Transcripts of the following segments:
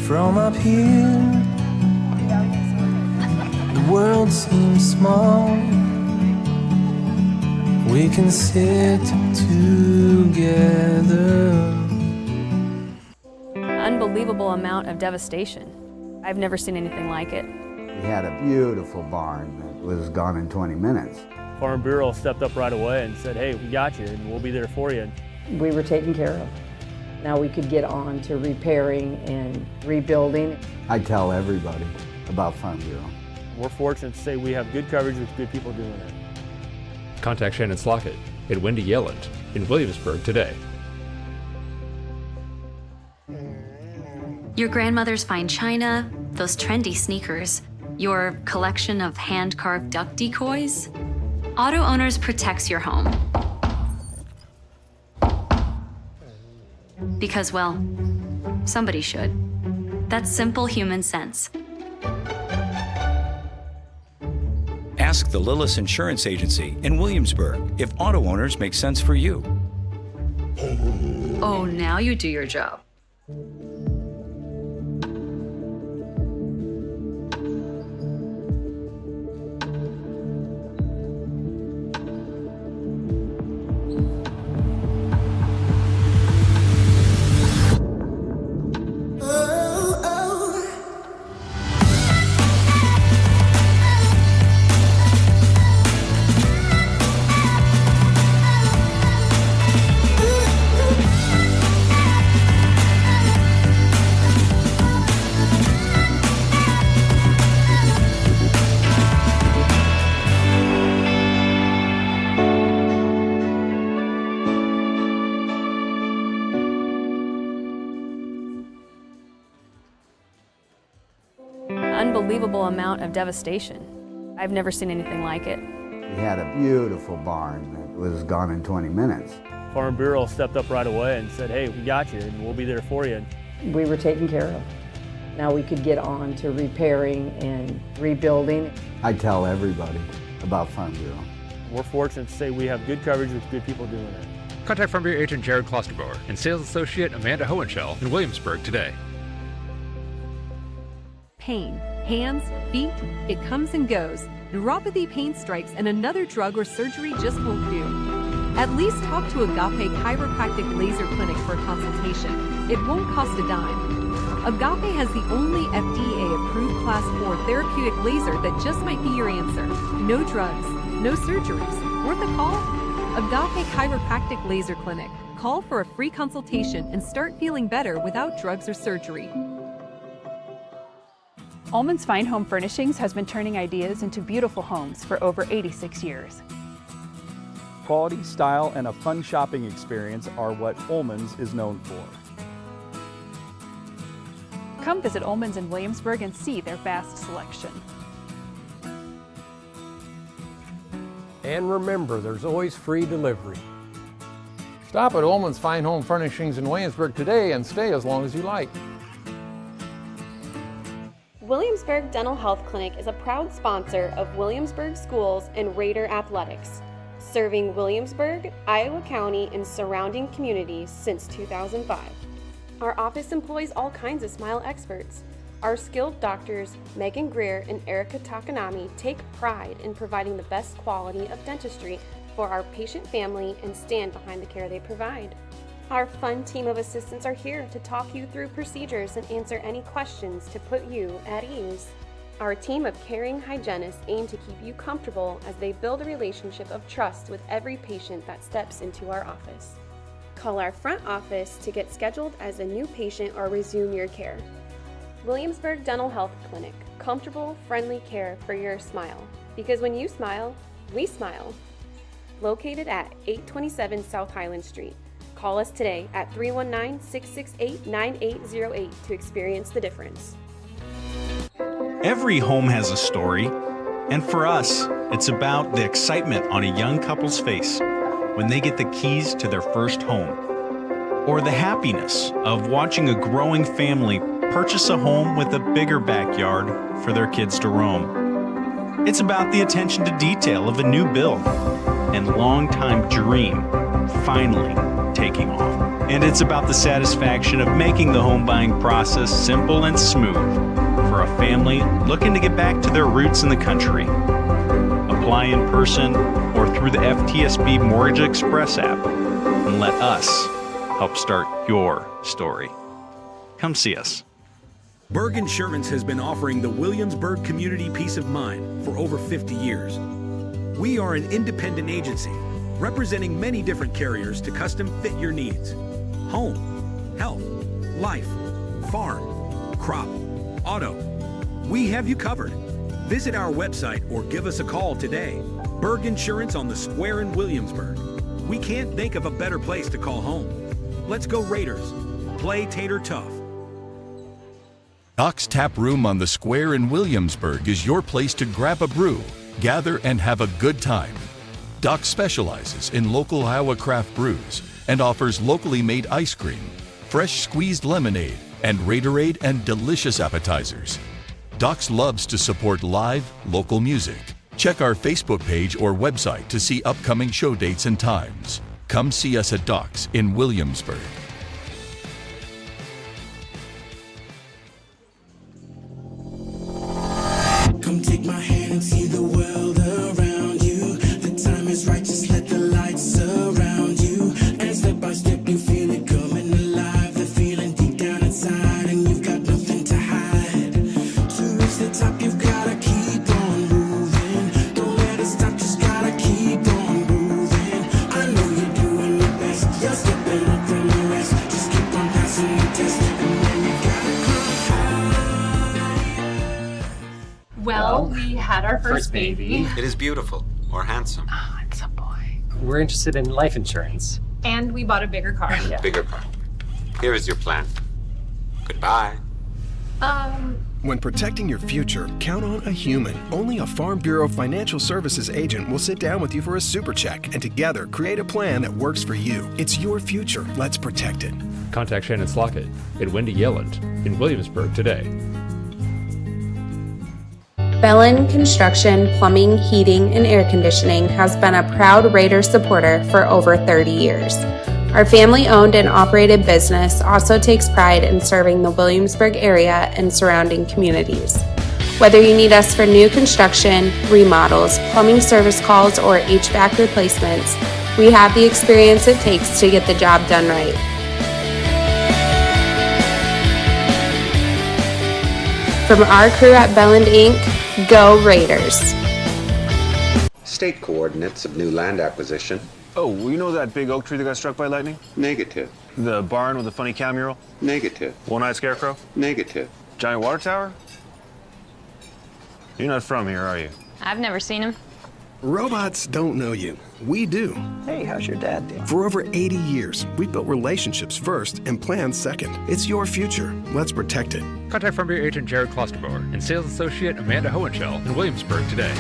From up here, the world seems small. We can sit together. Unbelievable amount of devastation. I've never seen anything like it. We had a beautiful barn that was gone in 20 minutes. Farm Bureau stepped up right away and said, hey, we got you and we'll be there for you. We were taken care of. Now we could get on to repairing and rebuilding. I tell everybody about Farm Bureau. We're fortunate to say we have good coverage with good people doing it. Contact Shannon Slockett and Wendy Yelland in Williamsburg today. Your grandmother's fine china, those trendy sneakers, your collection of hand-carved duck decoys. Auto Owners protects your home. Because, well, somebody should. That's simple human sense. Ask the Lillis Insurance Agency in Williamsburg if Auto Owners make sense for you. Oh, now you do your job. Unbelievable amount of devastation. I've never seen anything like it. We had a beautiful barn that was gone in 20 minutes. Farm Bureau stepped up right away and said, hey, we got you and we'll be there for you. We were taken care of. Now we could get on to repairing and rebuilding. I tell everybody about Farm Bureau. We're fortunate to say we have good coverage with good people doing it. Contact Farm Bureau agent Jared Klosterbauer and sales associate Amanda Hohenschel in Williamsburg today. Pain, hands, feet, it comes and goes. Neuropathy pain strikes and another drug or surgery just won't do. At least talk to Agape Chiropractic Laser Clinic for a consultation. It won't cost a dime. Agape has the only FDA-approved Class 4 therapeutic laser that just might be your answer. No drugs, no surgeries. Worth a call? Agape Chiropractic Laser Clinic. Call for a free consultation and start feeling better without drugs or surgery. Ullman's Fine Home Furnishings has been turning ideas into beautiful homes for over 86 years. Quality, style, and a fun shopping experience are what Ullman's is known for. Come visit Ullman's in Williamsburg and see their vast selection. And remember, there's always free delivery. Stop at Ullman's Fine Home Furnishings in Williamsburg today and stay as long as you like. Williamsburg Dental Health Clinic is a proud sponsor of Williamsburg Schools and Raider Athletics, serving Williamsburg, Iowa County, and surrounding communities since 2005. Our office employs all kinds of smile experts. Our skilled doctors, Megan Greer and Erica Takanami, take pride in providing the best quality of dentistry for our patient family and stand behind the care they provide. Our fun team of assistants are here to talk you through procedures and answer any questions to put you at ease. Our team of caring hygienists aim to keep you comfortable as they build a relationship of trust with every patient that steps into our office. Call our front office to get scheduled as a new patient or resume your care. Williamsburg Dental Health Clinic, comfortable, friendly care for your smile. Because when you smile, we smile. Located at 827 South Highland Street. Call us today at 319-668-9808 to experience the difference. Every home has a story, and for us, it's about the excitement on a young couple's face when they get the keys to their first home, or the happiness of watching a growing family purchase a home with a bigger backyard for their kids to roam. It's about the attention to detail of a new build and long-time dream finally taking taking off. And it's about the satisfaction of making the home buying process simple and smooth for a family looking to get back to their roots in the country. Apply in person or through the FTSB Mortgage Express app and let us help start your story. Come see us. Berg Insurance has been offering the Williamsburg community peace of mind for over 50 years. We are an independent agency representing many different carriers to custom fit your needs. Home, health, life, farm, crop, auto. We have you covered. Visit our website or give us a call today. Berg Insurance on the Square in Williamsburg. We can't think of a better place to call home. Let's go Raiders. Play Tater Tough. Doc's Tap Room on the Square in Williamsburg is your place to grab a brew, gather, and have a good time. Doc specializes in local Iowa craft brews and offers locally made ice cream, fresh squeezed lemonade, and Raiderade and delicious appetizers. Doc's loves to support live, local music. Check our Facebook page or website to see upcoming show dates and times. Come see us at Doc's in Williamsburg. Come take my hand and see the world around you. The time is right, just let the light surround you. And step by step you feel it coming alive. The feeling deep down inside and you've got nothing to hide. To reach the top you've gotta keep on moving. Don't let it stop, just gotta keep on moving. I know you're doing your best, you're stepping up from the rest. Just keep on passing the test and then you gotta climb high. Well, we had our first baby. It is beautiful or handsome. Oh, it's a boy. We're interested in life insurance. And we bought a bigger car. Bigger car. Here is your plan. Goodbye. When protecting your future, count on a human. Only a Farm Bureau Financial Services agent will sit down with you for a super check and together create a plan that works for you. It's your future. Let's protect it. Contact Shannon Slockett and Wendy Yelland in Williamsburg today. Bellin Construction, Plumbing, Heating, and Air Conditioning has been a proud Raider supporter for over 30 years. Our family-owned and operated business also takes pride in serving the Williamsburg area and surrounding communities. Whether you need us for new construction, remodels, plumbing service calls, or HVAC replacements, we have the experience it takes to get the job done right. From our crew at Belland Inc., go Raiders! State coordinates of new land acquisition. Oh, well, you know that big oak tree that got struck by lightning? Negative. The barn with the funny cow mural? Negative. One-eyed scarecrow? Negative. Giant water tower? You're not from here, are you? I've never seen him. Robots don't know you. We do. Hey, how's your dad doing? For over 80 years, we've built relationships first and plans second. It's your future. Let's protect it. Contact Farm Bureau agent Jared Klosterboer and sales associate Amanda Hohenschel in Williamsburg today.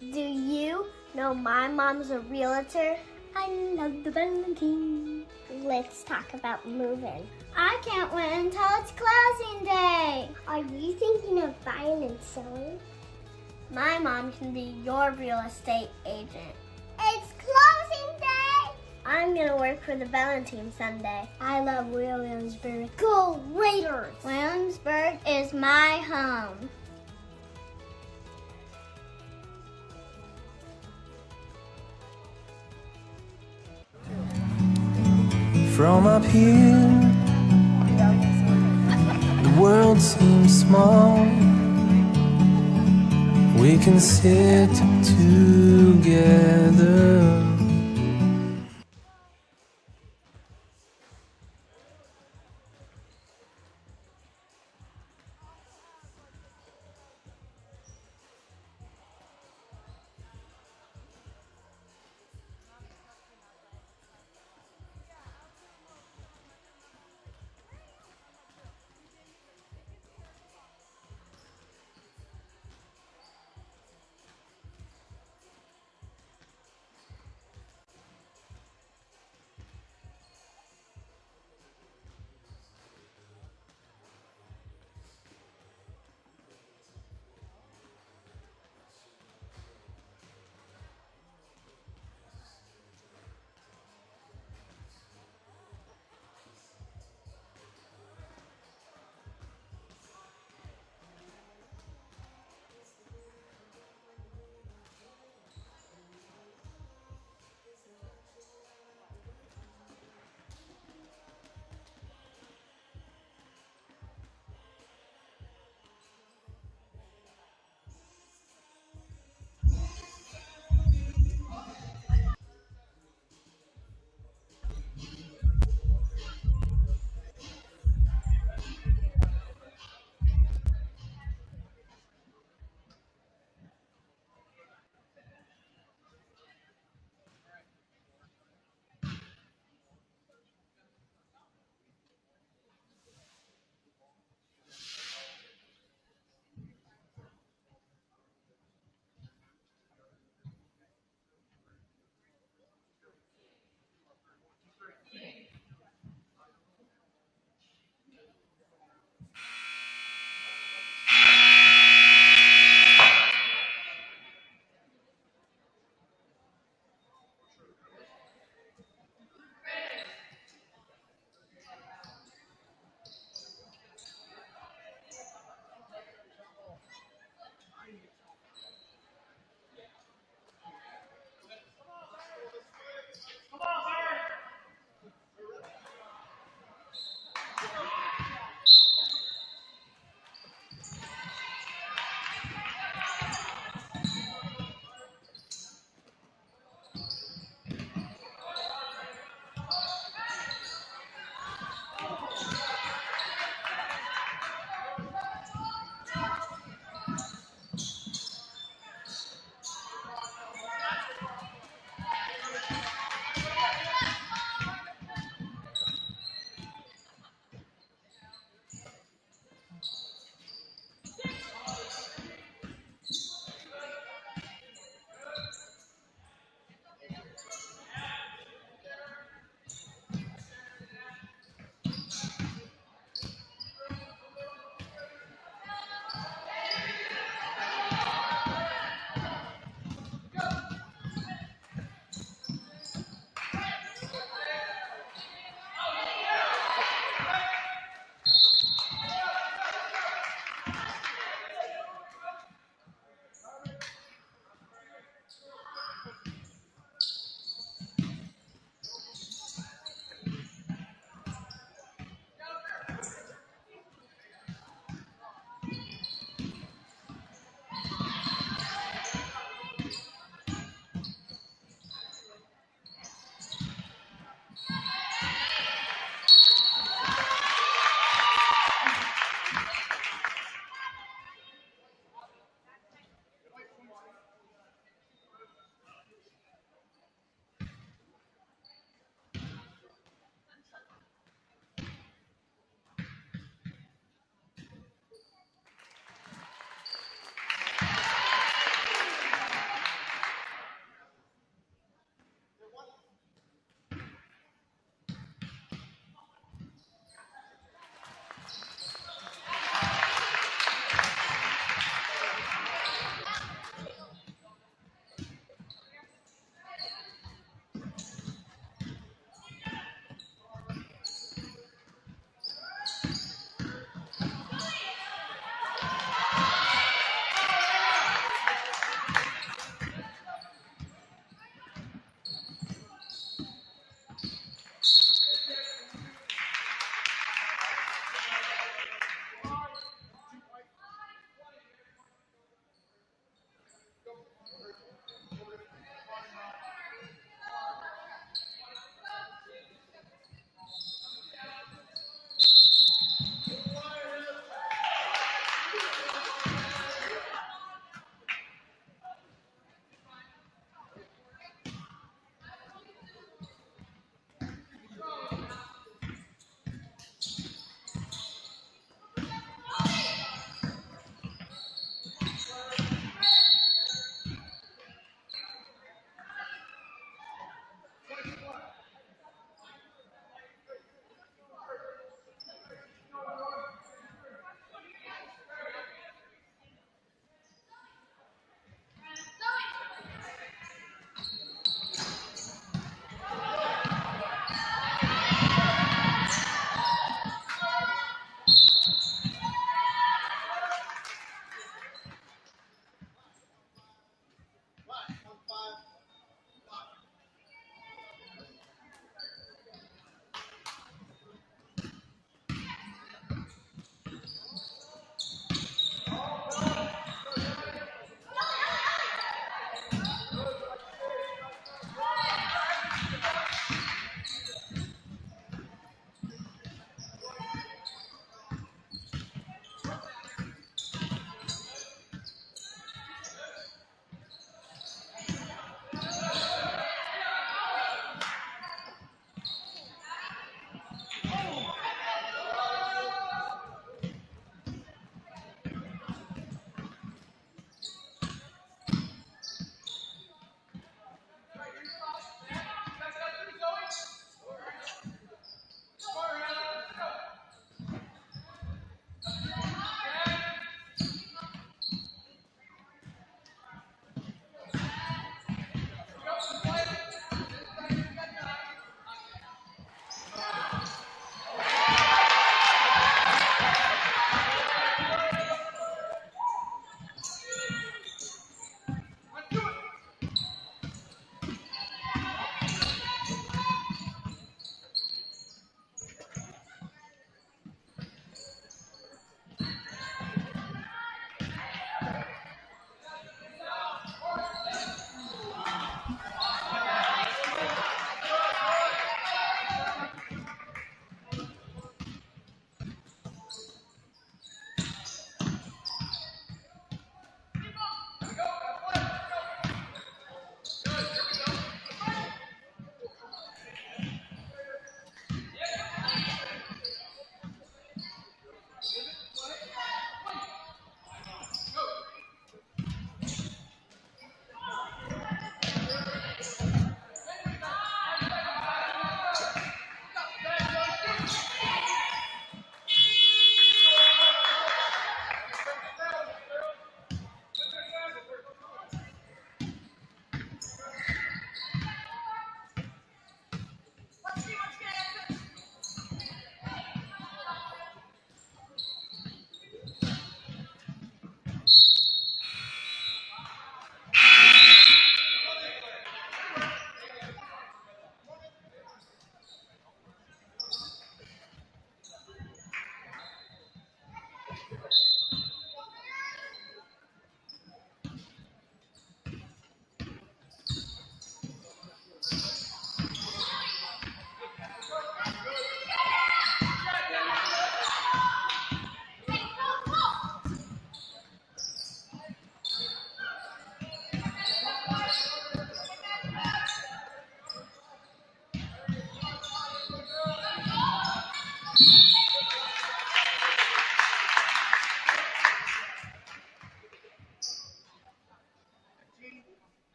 Do you know my mom's a realtor? I love the Valentine. Let's talk about moving. I can't wait until it's closing day. Are you thinking of buying and selling? My mom can be your real estate agent. It's closing day! I'm gonna work for the Valentine someday. I love Williamsburg. Go Raiders! Williamsburg is my home. From up here, the world seems small. We can sit together.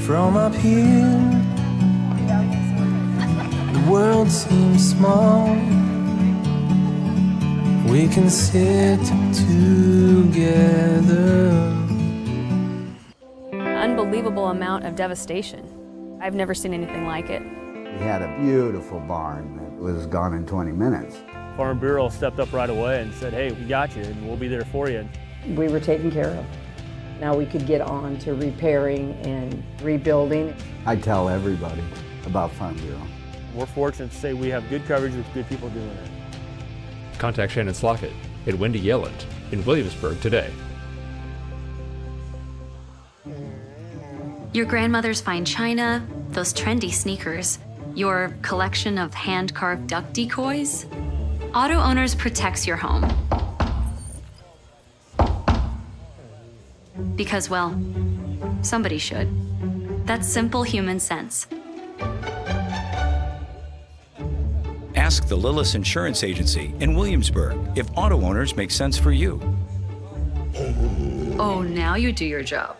From up here, the world seems small. We can sit together. Unbelievable amount of devastation. I've never seen anything like it. We had a beautiful barn that was gone in 20 minutes. Farm Bureau stepped up right away and said, hey, we got you and we'll be there for you. We were taken care of. Now we could get on to repairing and rebuilding. I tell everybody about Farm Bureau. We're fortunate to say we have good coverage with good people doing it. Contact Shannon Slockett and Wendy Yelland in Williamsburg today. Your grandmother's fine china, those trendy sneakers, your collection of hand-carved duck decoys. Auto Owners protects your home. Because, well, somebody should. That's simple human sense. Ask the Lillis Insurance Agency in Williamsburg if auto owners make sense for you. Oh, now you do your job.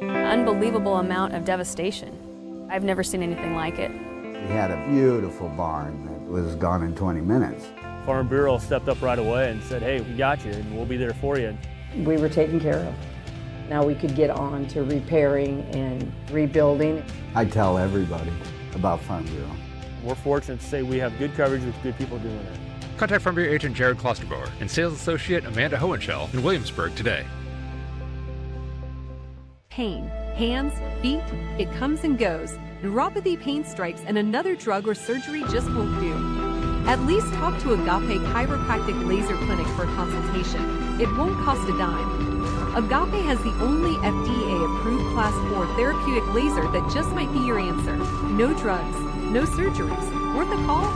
Unbelievable amount of devastation. I've never seen anything like it. We had a beautiful barn that was gone in 20 minutes. Farm Bureau stepped up right away and said, hey, we got you and we'll be there for you. We were taken care of. Now we could get on to repairing and rebuilding. I tell everybody about Farm Bureau. We're fortunate to say we have good coverage with good people doing it. Contact Farm Bureau agent Jared Klosterbauer and sales associate Amanda Hohenschel in Williamsburg today. Pain, hands, feet, it comes and goes. Neuropathy, pain strikes, and another drug or surgery just won't do. At least talk to Agape Chiropractic Laser Clinic for a consultation. It won't cost a dime. Agape has the only FDA-approved Class 4 therapeutic laser that just might be your answer. No drugs, no surgeries. Worth a call?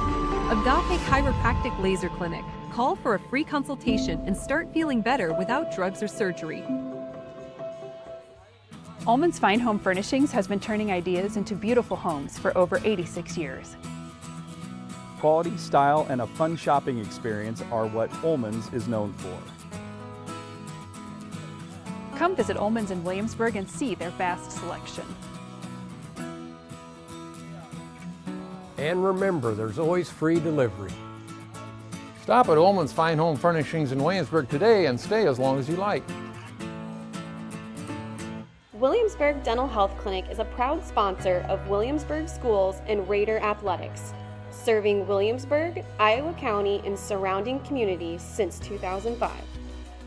Agape Chiropractic Laser Clinic. Call for a free consultation and start feeling better without drugs or surgery. Ullman's Fine Home Furnishings has been turning ideas into beautiful homes for over 86 years. Quality, style, and a fun shopping experience are what Ullman's is known for. Come visit Ullman's in Williamsburg and see their vast selection. And remember, there's always free delivery. Stop at Ullman's Fine Home Furnishings in Williamsburg today and stay as long as you like. Williamsburg Dental Health Clinic is a proud sponsor of Williamsburg Schools and Raider Athletics, serving Williamsburg, Iowa County, and surrounding communities since 2005.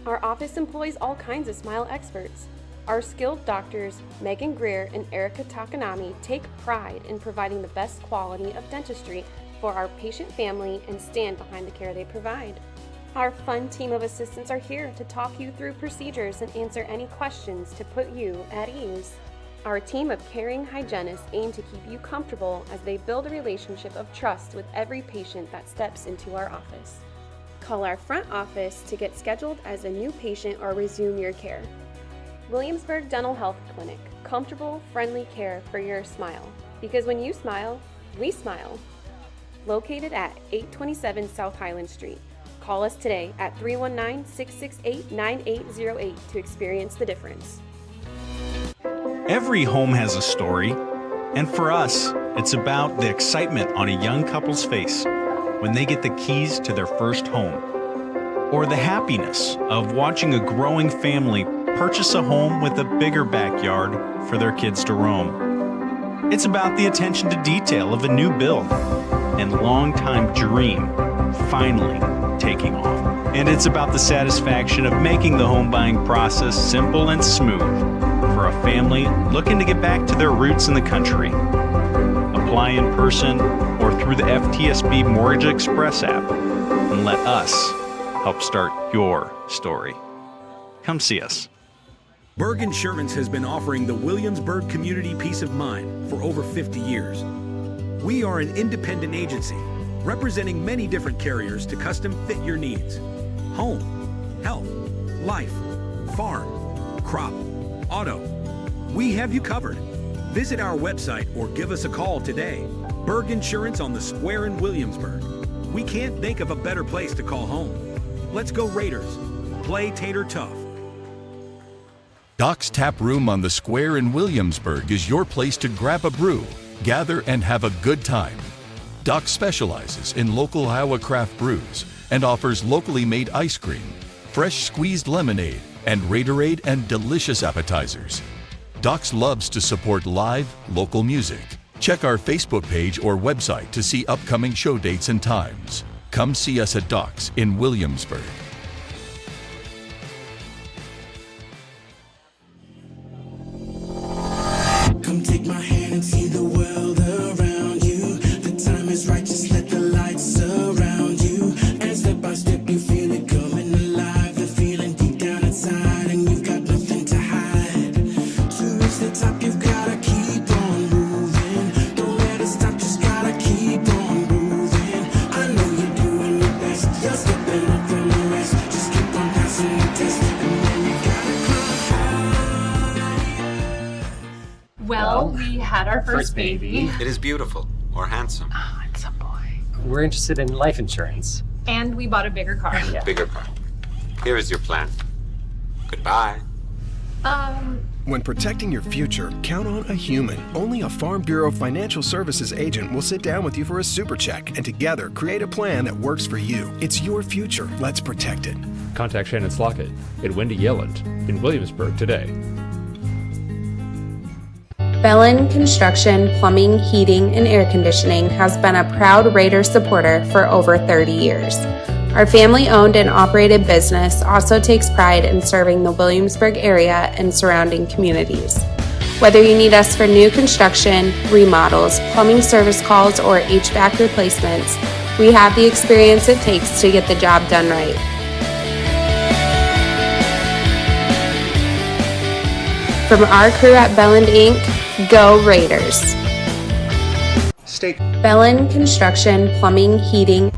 Our office employs all kinds of smile experts. Our skilled doctors, Megan Greer and Erica Takanami, take pride in providing the best quality of dentistry for our patient family and stand behind the care they provide. Our fun team of assistants are here to talk you through procedures and answer any questions to put you at ease. Our team of caring hygienists aim to keep you comfortable as they build a relationship of trust with every patient that steps into our office. Call our front office to get scheduled as a new patient or resume your care. Williamsburg Dental Health Clinic, comfortable, friendly care for your smile. Because when you smile, we smile. Located at 827 South Highland Street. Call us today at 319-668-9808 to experience the difference. Every home has a story, and for us, it's about the excitement on a young couple's face when they get the keys to their first home, or the happiness of watching a growing family purchase a home with a bigger backyard for their kids to roam. It's about the attention to detail of a new build and long-time dream finally taking off. And it's about the satisfaction of making the home buying process simple and smooth for a family looking to get back to their roots in the country. Apply in person or through the FTSB Mortgage Express app and let us help start your story. Come see us. Berg Insurance has been offering the Williamsburg community peace of mind for over 50 years. We are an independent agency representing many different carriers to custom fit your needs. Home, health, life, farm, crop, auto. We have you covered. Visit our website or give us a call today. Berg Insurance on the Square in Williamsburg. We can't think of a better place to call home. Let's go Raiders. Play Tater Tough. Doc's Tap Room on the Square in Williamsburg is your place to grab a brew, gather, and have a good time. Doc specializes in local Iowa craft brews and offers locally made ice cream, fresh squeezed lemonade, and Raiderade and delicious appetizers. Doc's loves to support live, local music. Check our Facebook page or website to see upcoming show dates and times. Come see us at Doc's in Williamsburg. Come take my hand and see the world around you. The time is right, just let the light surround you. And step by step you feel it coming alive. The feeling deep down inside, and you've got nothing to hide. To reach the top you've gotta keep on moving. Don't let it stop, just gotta keep on moving. I know you're doing your best, you're stepping up from the rest. Just keep on passing the test, and then you gotta climb high. Well, we had our first baby. It is beautiful or handsome. Oh, it's a boy. We're interested in life insurance. And we bought a bigger car. Bigger car. Here is your plan. Goodbye. When protecting your future, count on a human. Only a Farm Bureau Financial Services agent will sit down with you for a super check and together create a plan that works for you. It's your future. Let's protect it. Contact Shannon Slockett and Wendy Yelland in Williamsburg today. Bellin Construction, Plumbing, Heating, and Air Conditioning has been a proud Raider supporter for over 30 years. Our family-owned and operated business also takes pride in serving the Williamsburg area and surrounding communities. Whether you need us for new construction, remodels, plumbing service calls, or HVAC replacements, we have the experience it takes to get the job done right. From our crew at Bellin Inc., go Raiders! Bellin Construction, Plumbing, Heating.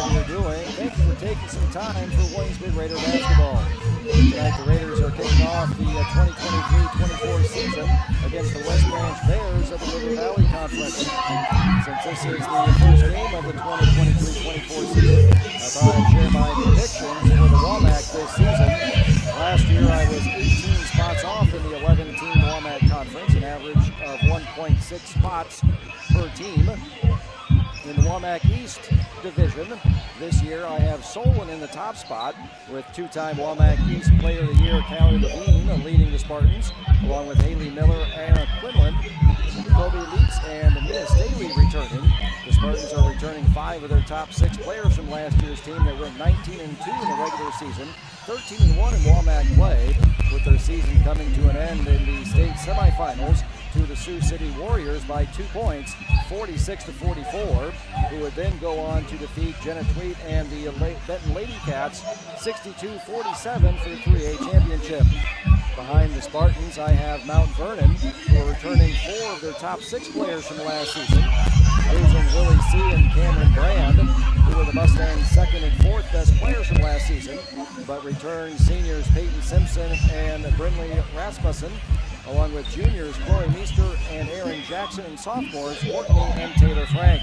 whatever you're doing. Thank you for taking some time for Williamsburg Raider basketball. Tonight the Raiders are kicking off the 2023-24 season against the West Branch Bears of the River Valley Conference. Since this is the first game of the 2023-24 season, I thought I'd share my predictions for the WAMAC this season. Last year I was 18 spots off in the 11-team WAMAC Conference, an average of 1.6 spots per team. In the WAMAC East Division, this year I have Solon in the top spot with two-time WAMAC East Player of the Year Callie Levine leading the Spartans, along with Haley Miller, Anna Quinlan, Kobe Leitz, and Mia Staley returning. The Spartans are returning 5 of their top 6 players from last year's team that went 19-2 in the regular season, 13-1 in WAMAC play, with their season coming to an end in the state semifinals to the Sioux City Warriors by 2 points, 46-44, who would then go on to defeat Jenna Tweet and the Benton Lady Cats 62-47 for the 3A championship. Behind the Spartans, I have Mount Vernon, who are returning 4 of their top 6 players from last season, losing Willie C. and Cameron Brand, who were the Mustangs' 2nd and 4th best players from last season, but returned seniors Peyton Simpson and Brinley Rasmussen, along with juniors Corey Meester and Aaron Jackson, and sophomores Courtney and Taylor Frank.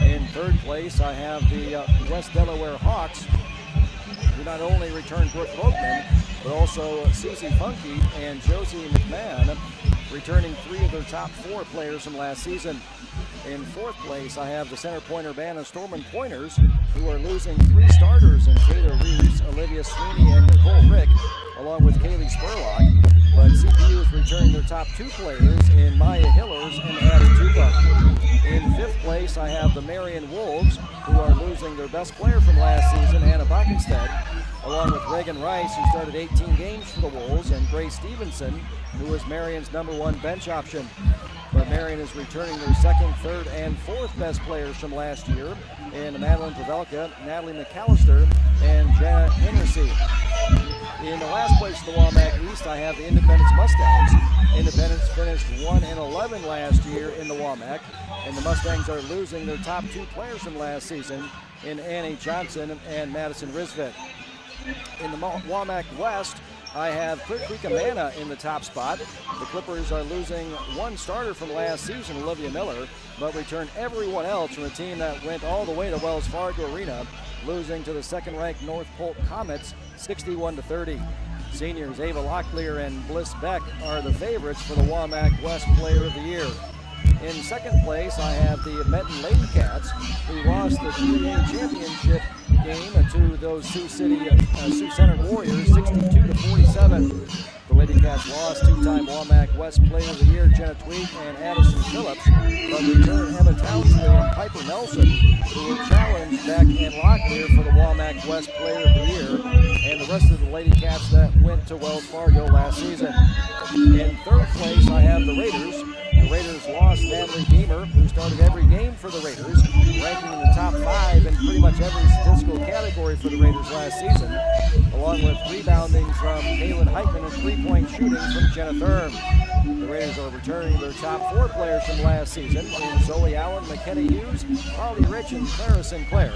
In 3rd place, I have the West Delaware Hawks, who not only returned Brooke Volkman, but also Susie Funky and Josie McMahon, returning 3 of their top 4 players from last season. In 4th place, I have the center point Urbana Storman Pointers, who are losing 3 starters in Taylor Reeves, Olivia Sweeney, and Nicole Rick, along with Kaylee Spurlock. But CPU is returning their top 2 players in Maya Hillers and Addie Tupa. In 5th place, I have the Marion Wolves, who are losing their best player from last season, Anna Bockenstead, along with Reagan Rice, who started 18 games for the Wolves, and Grace Stevenson, who was Marion's #1 bench option. But Marion is returning their 2nd, 3rd, and 4th best players from last year in Madeline Pavelka, Natalie McAllister, and Jenna Henderson. In the last place in the WAMAC East, I have the Independence Mustangs. Independence finished 1-11 last year in the WAMAC, and the Mustangs are losing their top 2 players from last season in Annie Johnson and Madison Risvit. In the WAMAC West, I have Clear Creek Amana in the top spot. The Clippers are losing 1 starter from last season, Olivia Miller, but return everyone else from a team that went all the way to Wells Fargo Arena, losing to the 2nd-ranked North Polk Comets 61-30. Seniors Ava Locklear and Bliss Beck are the favorites for the WAMAC West Player of the Year. In 2nd place, I have the Benton Lady Cats, who lost the 3A championship game to those Sioux Center Warriors 62-47. The Lady Cats lost 2-time WAMAC West Player of the Year Jenna Tweet and Addison Phillips, but returned Emma Townsley and Piper Nelson, who were challenged Beck and Locklear for the WAMAC West Player of the Year, and the rest of the Lady Cats that went to Wells Fargo last season. In 3rd place, I have the Raiders. The Raiders lost Natalie Beamer, who started every game for the Raiders, ranking in the top 5 in pretty much every statistical category for the Raiders last season, along with rebounding from Kaylin Heitman and 3-point shooting from Jenna Thurm. The Raiders are returning their top 4 players from last season in Zoe Allen, McKenna Hughes, Harley Rich, and Clara Sinclair.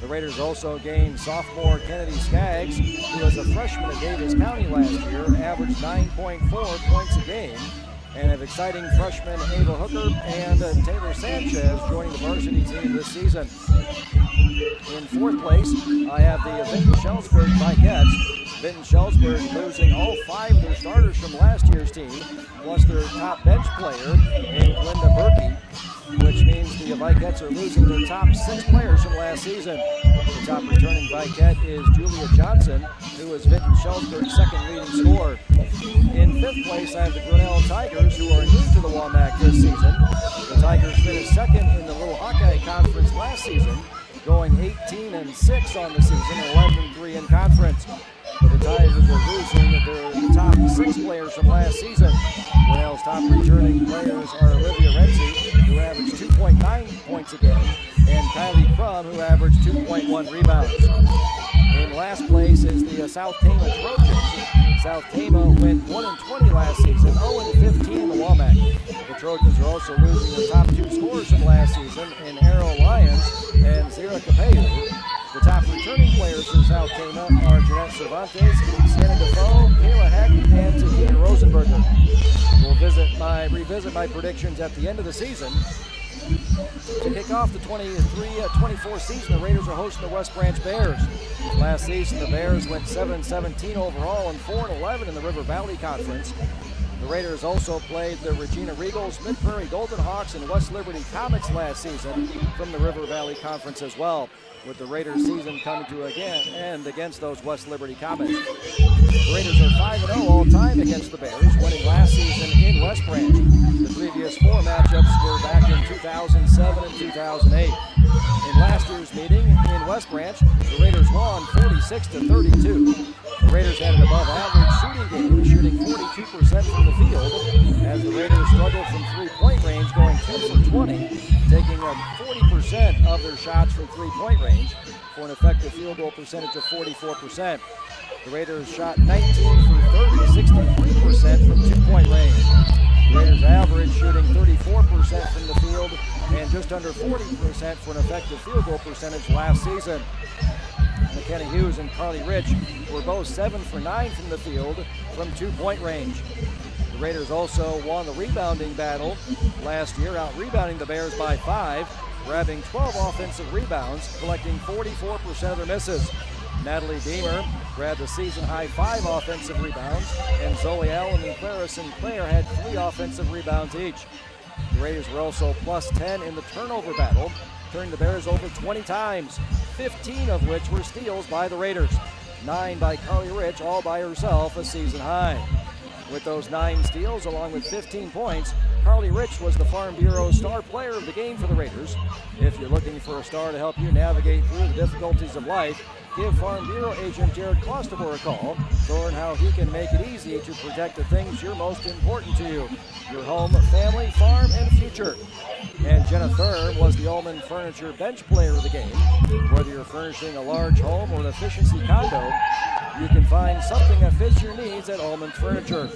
The Raiders also gained sophomore Kennedy Skaggs, who was a freshman at Davis County last year, averaged 9.4 points a game, and have exciting freshmen Ava Hooker and Taylor Sanchez joining the varsity team this season. In 4th place, I have the Vinton Schellsburg Vikettes. Vinton Schellsburg losing all 5 of their starters from last year's team, plus their top bench player in Linda Berkey, which means the Vikettes are losing their top 6 players from last season. The top returning Vikette is Julia Johnson, who is Vinton Schellsburg's 2nd leading scorer. In 5th place, I have the Grinnell Tigers, who are new to the WAMAC this season. The Tigers finished 2nd in the Little Hawkeye Conference last season, going 18-6 on the season, 11-3 in conference. But the Tigers are losing their top 6 players from last season. Grinnell's top returning players are Olivia Renzi, who averaged 2.9 points a game, and Kylie Crum, who averaged 2.1 rebounds. In last place is the South Tama Trojans. South Tama went 1-20 last season, 0-15 in the WAMAC. The Trojans are also losing their top 2 scorers from last season in Arrow Lyons and Zira Capello, Bears is how came up are Jeanette Cervantes, Sienna Defoe, Kayla Heck, and Tahina Rosenberger. We'll revisit my predictions at the end of the season. To kick off the 23-24 season, the Raiders are hosting the West Branch Bears. Last season, the Bears went 7-17 overall and 4-11 in the River Valley Conference. The Raiders also played the Regina Regals, Mid-Prairie Golden Hawks, and West Liberty Comets last season from the River Valley Conference as well, with the Raiders season coming to an end against those West Liberty Comets. The Raiders are 5-0 all-time against the Bears, winning last season in West Branch. The previous 4 matchups were back in 2007 and 2008. In last year's meeting in West Branch, the Raiders won 46-32. The Raiders had an above-average shooting game, shooting 42% from the field, as the Raiders struggled from three-point range, going 2 for 20, taking 40% of their shots from three-point range for an effective field goal percentage of 44%. The Raiders shot 19 for 30, 63% from two-point range. The Raiders average shooting 34% from the field and just under 40% for an effective field goal percentage last season. McKenna Hughes and Carly Rich were both 7 for 9 from the field from two-point range. The Raiders also won the rebounding battle last year, out-rebounding the Bears by 5, grabbing 12 offensive rebounds, collecting 44% of their misses. Natalie Deemer grabbed a season-high 5 offensive rebounds, and Zoe Allen and Clara Sinclair had 3 offensive rebounds each. The Raiders were also plus 10 in the turnover battle, turning the Bears over 20 times, 15 of which were steals by the Raiders. 9 by Carly Rich, all by herself, a season high. With those 9 steals, along with 15 points, Carly Rich was the Farm Bureau star player of the game for the Raiders. If you're looking for a star to help you navigate through the difficulties of life, give Farm Bureau agent Jared Clostebor a call to learn how he can make it easy to protect the things you're most important to you: your home, family, farm, and future. And Jenna Thurm was the Ullman Furniture bench player of the game. Whether you're furnishing a large home or an efficiency condo, you can find something that fits your needs at Ullman Furniture.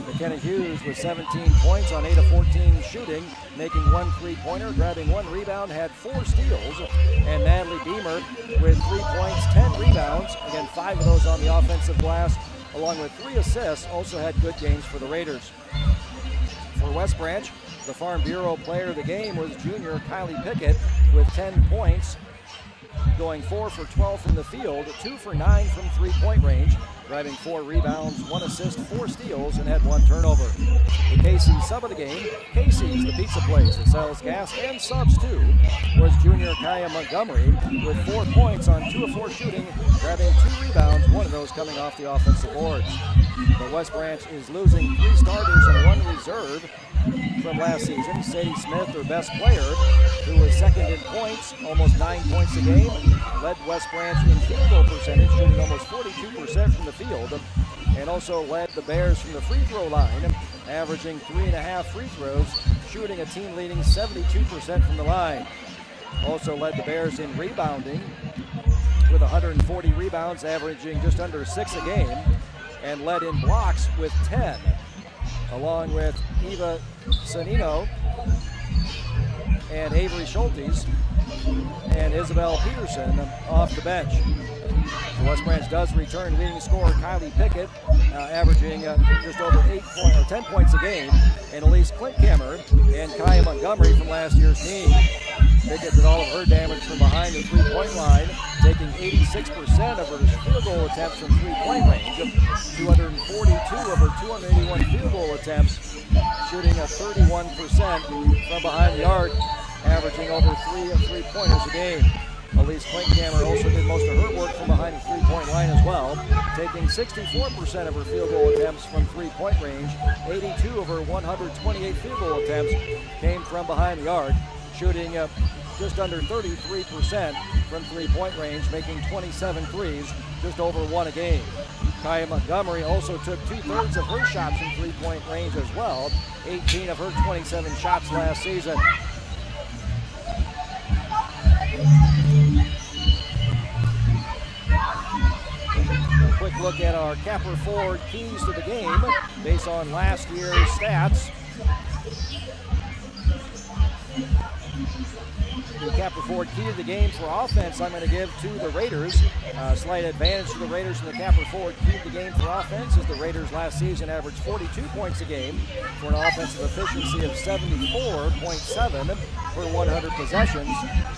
McKenna Hughes with 17 points on 8 of 14 shooting, making 1 3-pointer, grabbing 1 rebound, had 4 steals. And Natalie Deemer with 3 points, 10 rebounds, again 5 of those on the offensive glass, along with 3 assists, also had good games for the Raiders. For West Branch, the Farm Bureau player of the game was junior Kylie Pickett with 10 points, going 4 for 12 from the field, 2 for 9 from three-point range, grabbing 4 rebounds, 1 assist, 4 steals, and had 1 turnover. The KC sub of the game, Casey's, the pizza place that sells gas and subs too, was junior Kaya Montgomery with 4 points on 2 of 4 shooting, grabbing 2 rebounds, 1 of those coming off the offensive boards. The West Branch is losing 3 starters and 1 reserve from last season. Sadie Smith, their best player, who was second in points, almost 9 points a game, led West Branch in field goal percentage, shooting almost 42% from the field, and also led the Bears from the free throw line, averaging 3.5 free throws, shooting a team-leading 72% from the line. Also led the Bears in rebounding with 140 rebounds, averaging just under 6 a game, and led in blocks with 10, along with Eva Sanino and Avery Schultes and Isabel Peterson off the bench. The West Branch does return leading scorer Kylie Pickett, averaging just over 10 points a game, and Elise Klinkhammer and Kaya Montgomery from last year's team. Pickett did all of her damage from behind the three-point line, taking 86% of her field goal attempts from three-point range, 242 of her 281 field goal attempts, shooting a 31% from behind the arc, averaging over 3 three-pointers a game. Elise Klinkhammer also did most of her work from behind the three-point line as well, taking 64% of her field goal attempts from three-point range. 82 of her 128 field goal attempts came from behind the arc, shooting just under 33% from three-point range, making 27 threes, just over 1 a game. Kaya Montgomery also took 2/3 of her shots from three-point range as well, 18 of her 27 shots last season. A quick look at our Capper Ford keys to the game based on last year's stats. The Capper Ford key to the game for offense I'm going to give to the Raiders. Slight advantage to the Raiders in the Capper Ford key to the game for offense as the Raiders last season averaged 42 points a game for an offensive efficiency of 74.7 per 100 possessions.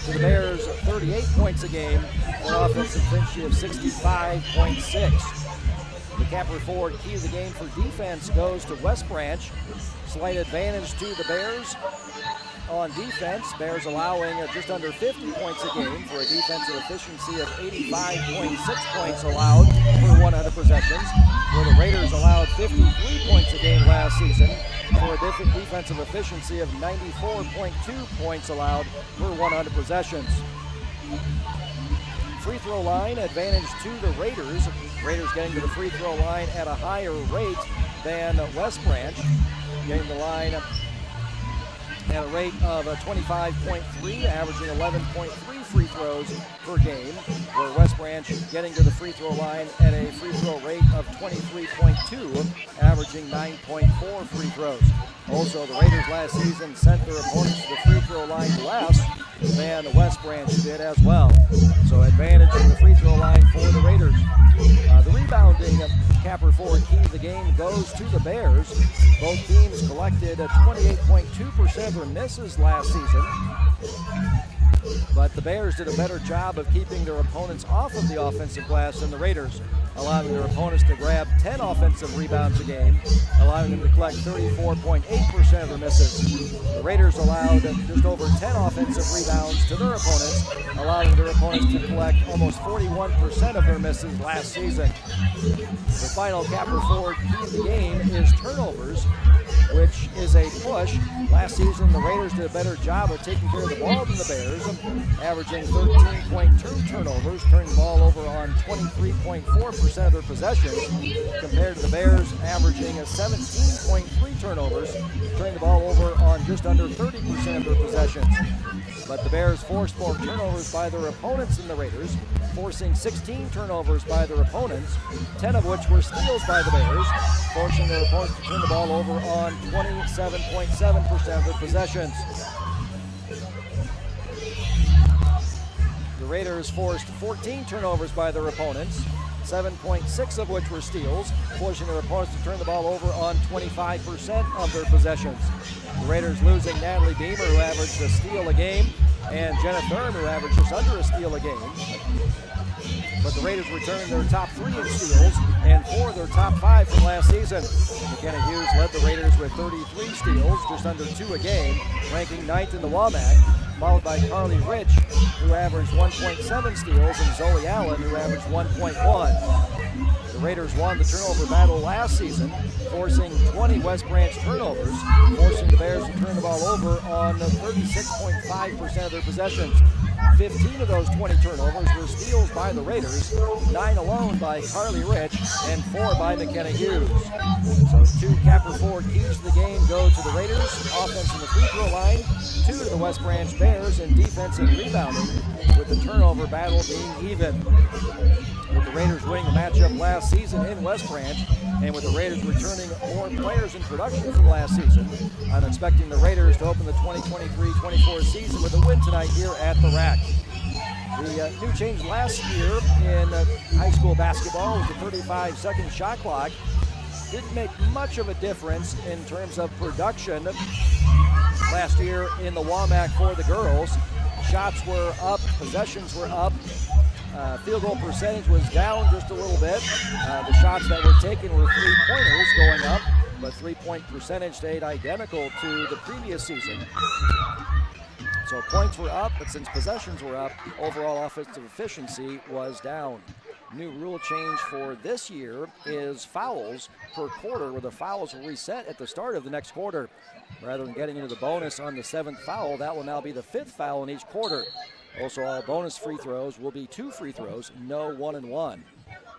To the Bears, 38 points a game for an offensive efficiency of 65.6. The Capper Ford key to the game for defense goes to West Branch. Slight advantage to the Bears on defense. Bears allowing just under 50 points a game for a defensive efficiency of 85.6 points allowed per 100 possessions, where the Raiders allowed 53 points a game last season for a defensive efficiency of 94.2 points allowed per 100 possessions. Free throw line advantage to the Raiders. Raiders getting to the free throw line at a higher rate than West Branch, getting the line at a rate of 25.3, averaging 11.3 free throws per game, where West Branch getting to the free throw line at a free throw rate of 23.2, averaging 9.4 free throws. Also, the Raiders last season sent their opponents to the free throw line less than West Branch did as well. So advantage in the free throw line for the Raiders. The rebounding Capper Ford key to the game goes to the Bears. Both teams collected 28.2% of their misses last season, but the Bears did a better job of keeping their opponents off of the offensive glass than the Raiders, allowing their opponents to grab 10 offensive rebounds a game, allowing them to collect 34.8% of their misses. The Raiders allowed just over 10 offensive rebounds to their opponents, allowing their opponents to collect almost 41% of their misses last season. The final Capper Ford key to the game is turnovers, which is a push. Last season, the Raiders did a better job of taking care of the ball than the Bears, averaging 13.2 turnovers, turning the ball over on 23.4% of their possessions, compared to the Bears averaging 17.3 turnovers, turning the ball over on just under 30% of their possessions. But the Bears forced more turnovers by their opponents than the Raiders, forcing 16 turnovers by their opponents, 10 of which were steals by the Bears, forcing their opponents to turn the ball over on 27.7% of their possessions. The Raiders forced 14 turnovers by their opponents, 7.6 of which were steals, forcing their opponents to turn the ball over on 25% of their possessions. The Raiders losing Natalie Beamer, who averaged a steal a game, and Jenna Thurm, who averaged just under a steal a game. But the Raiders returning their top 3 in steals and 4 of their top 5 from last season. McKenna Hughes led the Raiders with 33 steals, just under 2 a game, ranking 9th in the WAMAC, followed by Carly Rich, who averaged 1.7 steals, and Zoe Allen, who averaged 1.1. The Raiders won the turnover battle last season, forcing 20 West Branch turnovers, forcing the Bears to turn the ball over on 36.5% of their possessions. 15 of those 20 turnovers were steals by the Raiders, 9 alone by Carly Rich, and 4 by McKenna Hughes. So 2 Capper Ford keys to the game go to the Raiders, offense in the free throw line, 2 to the West Branch Bears in defense and rebounding, with the turnover battle being even. With the Raiders winning the matchup last season in West Branch, and with the Raiders returning more players in production from last season, I'm expecting the Raiders to open the 2023-24 season with a win tonight here at the Rack. The new change last year in high school basketball was the 35-second shot clock. Didn't make much of a difference in terms of production last year in the WAMAC for the girls. Shots were up, possessions were up. Field goal percentage was down just a little bit. The shots that were taken were 3-pointers going up, but 3-point percentage stayed identical to the previous season. So points were up, but since possessions were up, overall offensive efficiency was down. New rule change for this year is fouls per quarter, where the fouls will reset at the start of the next quarter. Rather than getting into the bonus on the 7th foul, that will now be the 5th foul in each quarter. Also, all bonus free throws will be 2 free throws, no 1-and-1.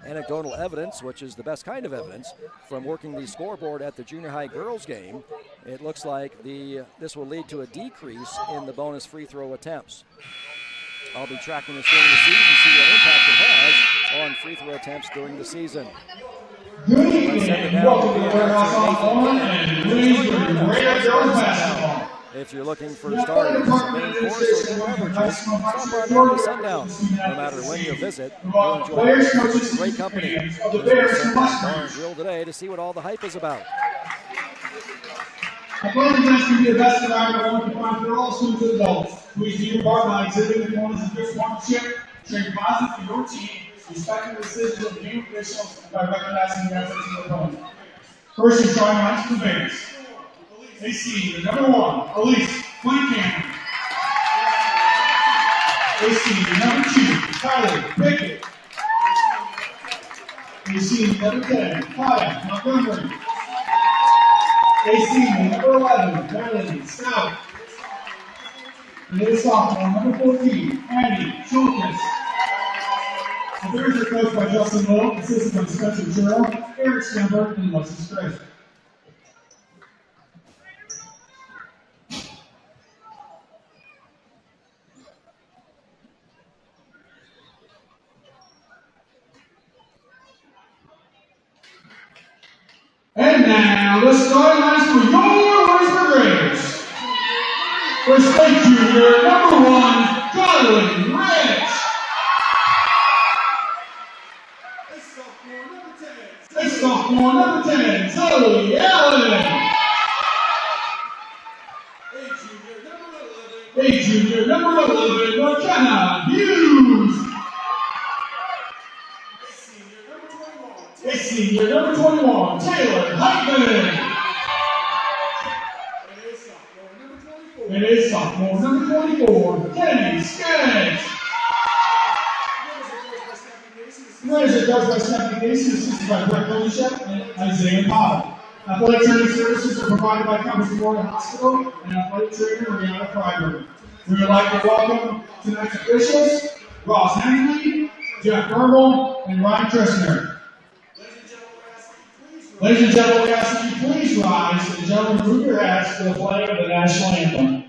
Anecdotal evidence, which is the best kind of evidence, from working the scoreboard at the junior high girls game, it looks like this will lead to a decrease in the bonus free throw attempts. I'll be tracking this during the season to see what impact it has on free throw attempts during the season. Let's send it down to the announcer, Nathan Kennedy. If you're looking for starters, main course, or beverages, stop on down to Sundown. No matter when you visit, you'll enjoy great company. Visit Sundown Bar and Grill today to see what all the hype is about. Athletics events can be the best environment one can find for all students and adults. Please do your part by exhibiting the qualities of good sportsmanship, showing positive for your team, respecting the decisions of the game officials, and by recognizing the efforts of the opponent. First is drawing lines for the Bears. AC, the number 1, Elise Flankamp. AC, the number 2, Tyler Pickett. AC, the number 10, Kaya Montgomery. AC, the number 11, Melanie Stout. And it is sophomore, number 14, Andy Schultes. The Bears are coached by Justin Lowe, assisted by Spencer Churro, Eric Stemberg, and Alexis Gray. And now, the starting lines for your Williamsburg Raiders. For state junior, number 1, Colin Rich. It's sophomore, number 10, Zoe Allen. A junior, number 11, McKenna Hughes. A senior, number 21, Taylor Heitman. It is sophomore, number 24, Kenny Skaggs. Raiders are coached by Stephanie Casey, assisted by Brett Kolishek and Isaiah Potter. Athletic training services are provided by Cummings Memorial Hospital and athletic trainer Rihanna Freiberg. We would like to welcome tonight's officials, Ross Hensley, Jeff Burble, and Ryan Tristner. Ladies and gentlemen, we ask that you please rise and gentlemen move your hats to the playing of the national anthem.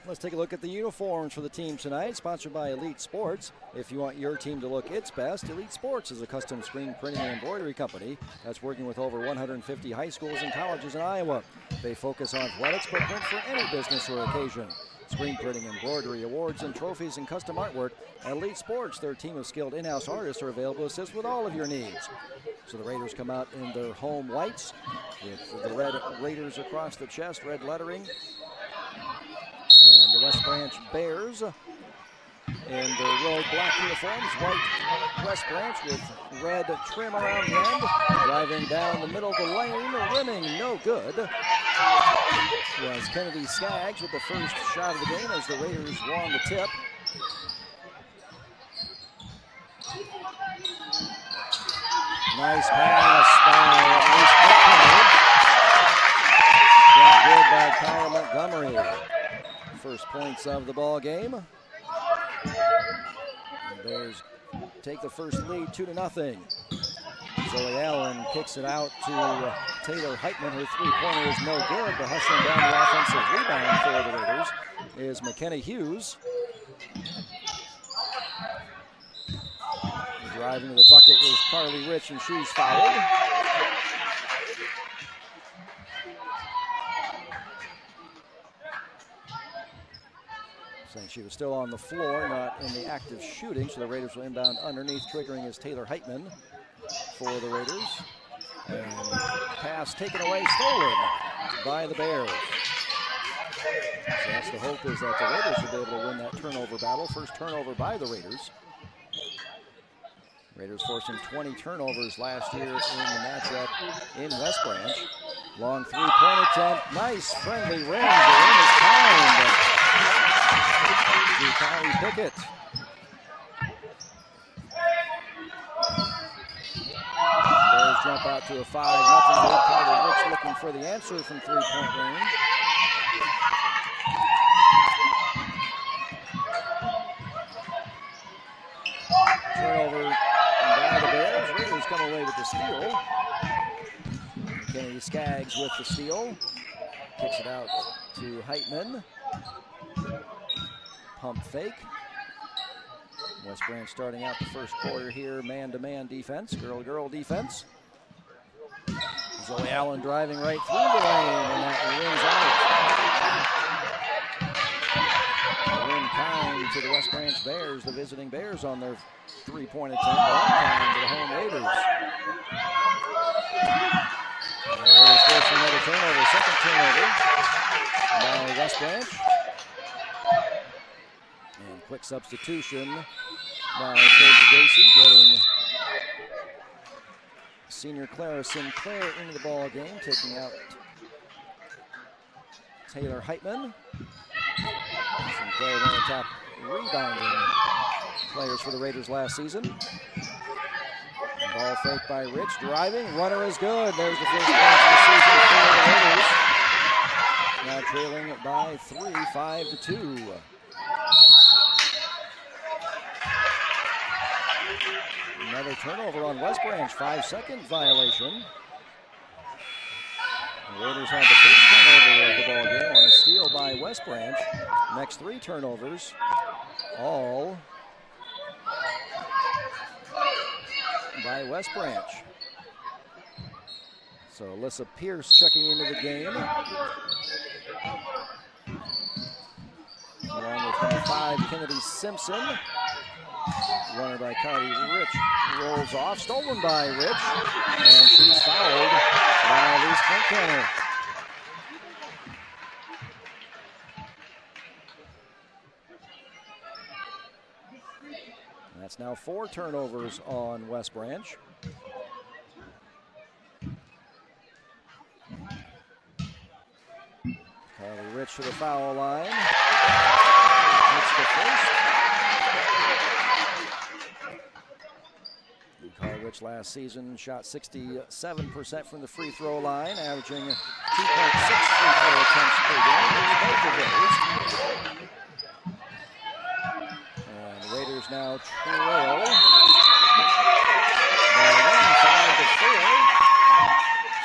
Let's take a look at the uniforms for the team tonight, sponsored by Elite Sports. If you want your team to look its best, Elite Sports is a custom screen printing and embroidery company that's working with over 150 high schools and colleges in Iowa. They focus on athletics, but print for any business or occasion. Screen printing, embroidery, awards, and trophies, and custom artwork. At Elite Sports, their team of skilled in-house artists are available to assist with all of your needs. So the Raiders come out in their home whites with the red Raiders across the chest, red lettering. And the West Branch Bears in their road black uniforms, white West Branch with red trim around the end, driving down the middle of the lane, rimming no good. Was Kennedy Skaggs with the first shot of the game as the Raiders won the tip. Nice pass by Got good by Kyle Montgomery. First points of the ball game. The Bears take the first lead 2-0. Zoe Allen kicks it out to Taylor Heitman. Her three-pointer is no good, but hustling down the offensive rebound for the Raiders is McKenna Hughes. Driving to the bucket is Carly Rich, and she's fouled. saying she was still on the floor, not in the act of shooting, so the Raiders will inbound underneath. Triggering is Taylor Heitman for the Raiders. And pass taken away, stolen by the Bears. So that's the hope, is that the Raiders will be able to win that turnover battle. First turnover by the Raiders. Raiders forcing 20 turnovers last year in the matchup in West Branch. Long three-point attempt. Nice friendly rim. The rim is timed to Kylie Pickett. Bears jump out to a 5-0 lead. Carter Rich looking for the answer from three-point range. Turnover by the Bears. Raiders come away with the steal. Kennedy Skaggs with the steal. Kicks it out to Heitman. Pump fake. West Branch starting out the first quarter here, man-to-man defense, girl-girl defense. Zoe Allen driving right through the lane, and that rings out. Win kind to the West Branch Bears, the visiting Bears on their three-point attempt. Kind to the home Raiders. And the Raiders forcing another turnover, second turnover by West Branch. And quick substitution by Coach Dacey, getting senior Clara Sinclair into the ball game, taking out Taylor Heitman. Sinclair, one of the top rebounding players for the Raiders last season. Ball fake by Rich, driving, runner is good. There's the first point of the season for the Raiders. Now trailing by 3, 5-2. Another turnover on West Branch, 5-second violation. The Raiders had the first turnover of the ball game on a steal by West Branch. Next 3 turnovers, all by West Branch. So Alyssa Pierce checking into the game. Along with number 5, Kennedy Simpson. Runner by Cardi Rich rolls off, stolen by Rich, and she's fouled by Elise Frankenner. That's now 4 turnovers on West Branch. Carly Rich to the foul line. That's the first. Carl Rich last season shot 67% from the free throw line, averaging 2.6 free throw attempts per game. Both of those. And the Raiders now trail by 1,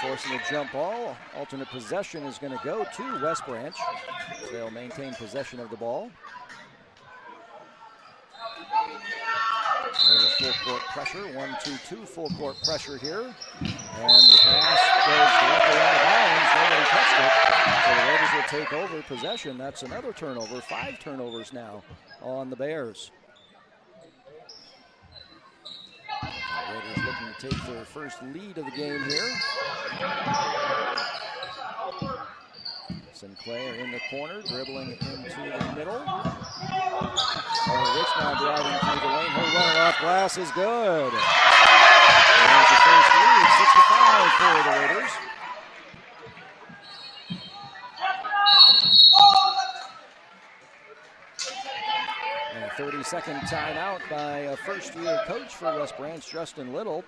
5-4. Forcing a jump ball. Alternate possession is going to go to West Branch. So they'll maintain possession of the ball. Full court pressure, 1-2-2 full court pressure here. And the pass goes directly out of bounds. Nobody touched it. So the Raiders will take over possession. That's another turnover. 5 turnovers now on the Bears. The Raiders looking to take their first lead of the game here. Sinclair in the corner, dribbling into the middle. Rich now driving through the lane. Her runner off glass is good. There's the first lead, 6-5 for the Raiders. And a 30-second timeout by a first-year coach for West Branch, Justin Little.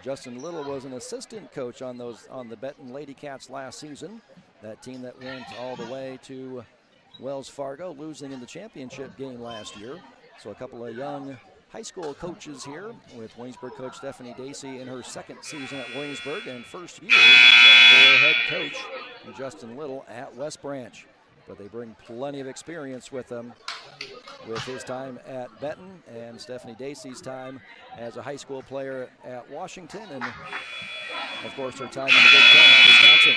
Justin Little was an assistant coach on the Benton Lady Cats last season. That team that went all the way to Wells Fargo, losing in the championship game last year. So a couple of young high school coaches here, with Williamsburg coach Stephanie Dacey in her second season at Williamsburg and first year for head coach Justin Little at West Branch. But they bring plenty of experience with them, with his time at Benton and Stephanie Dacey's time as a high school player at Washington, and of course her time in the Big Ten at Wisconsin.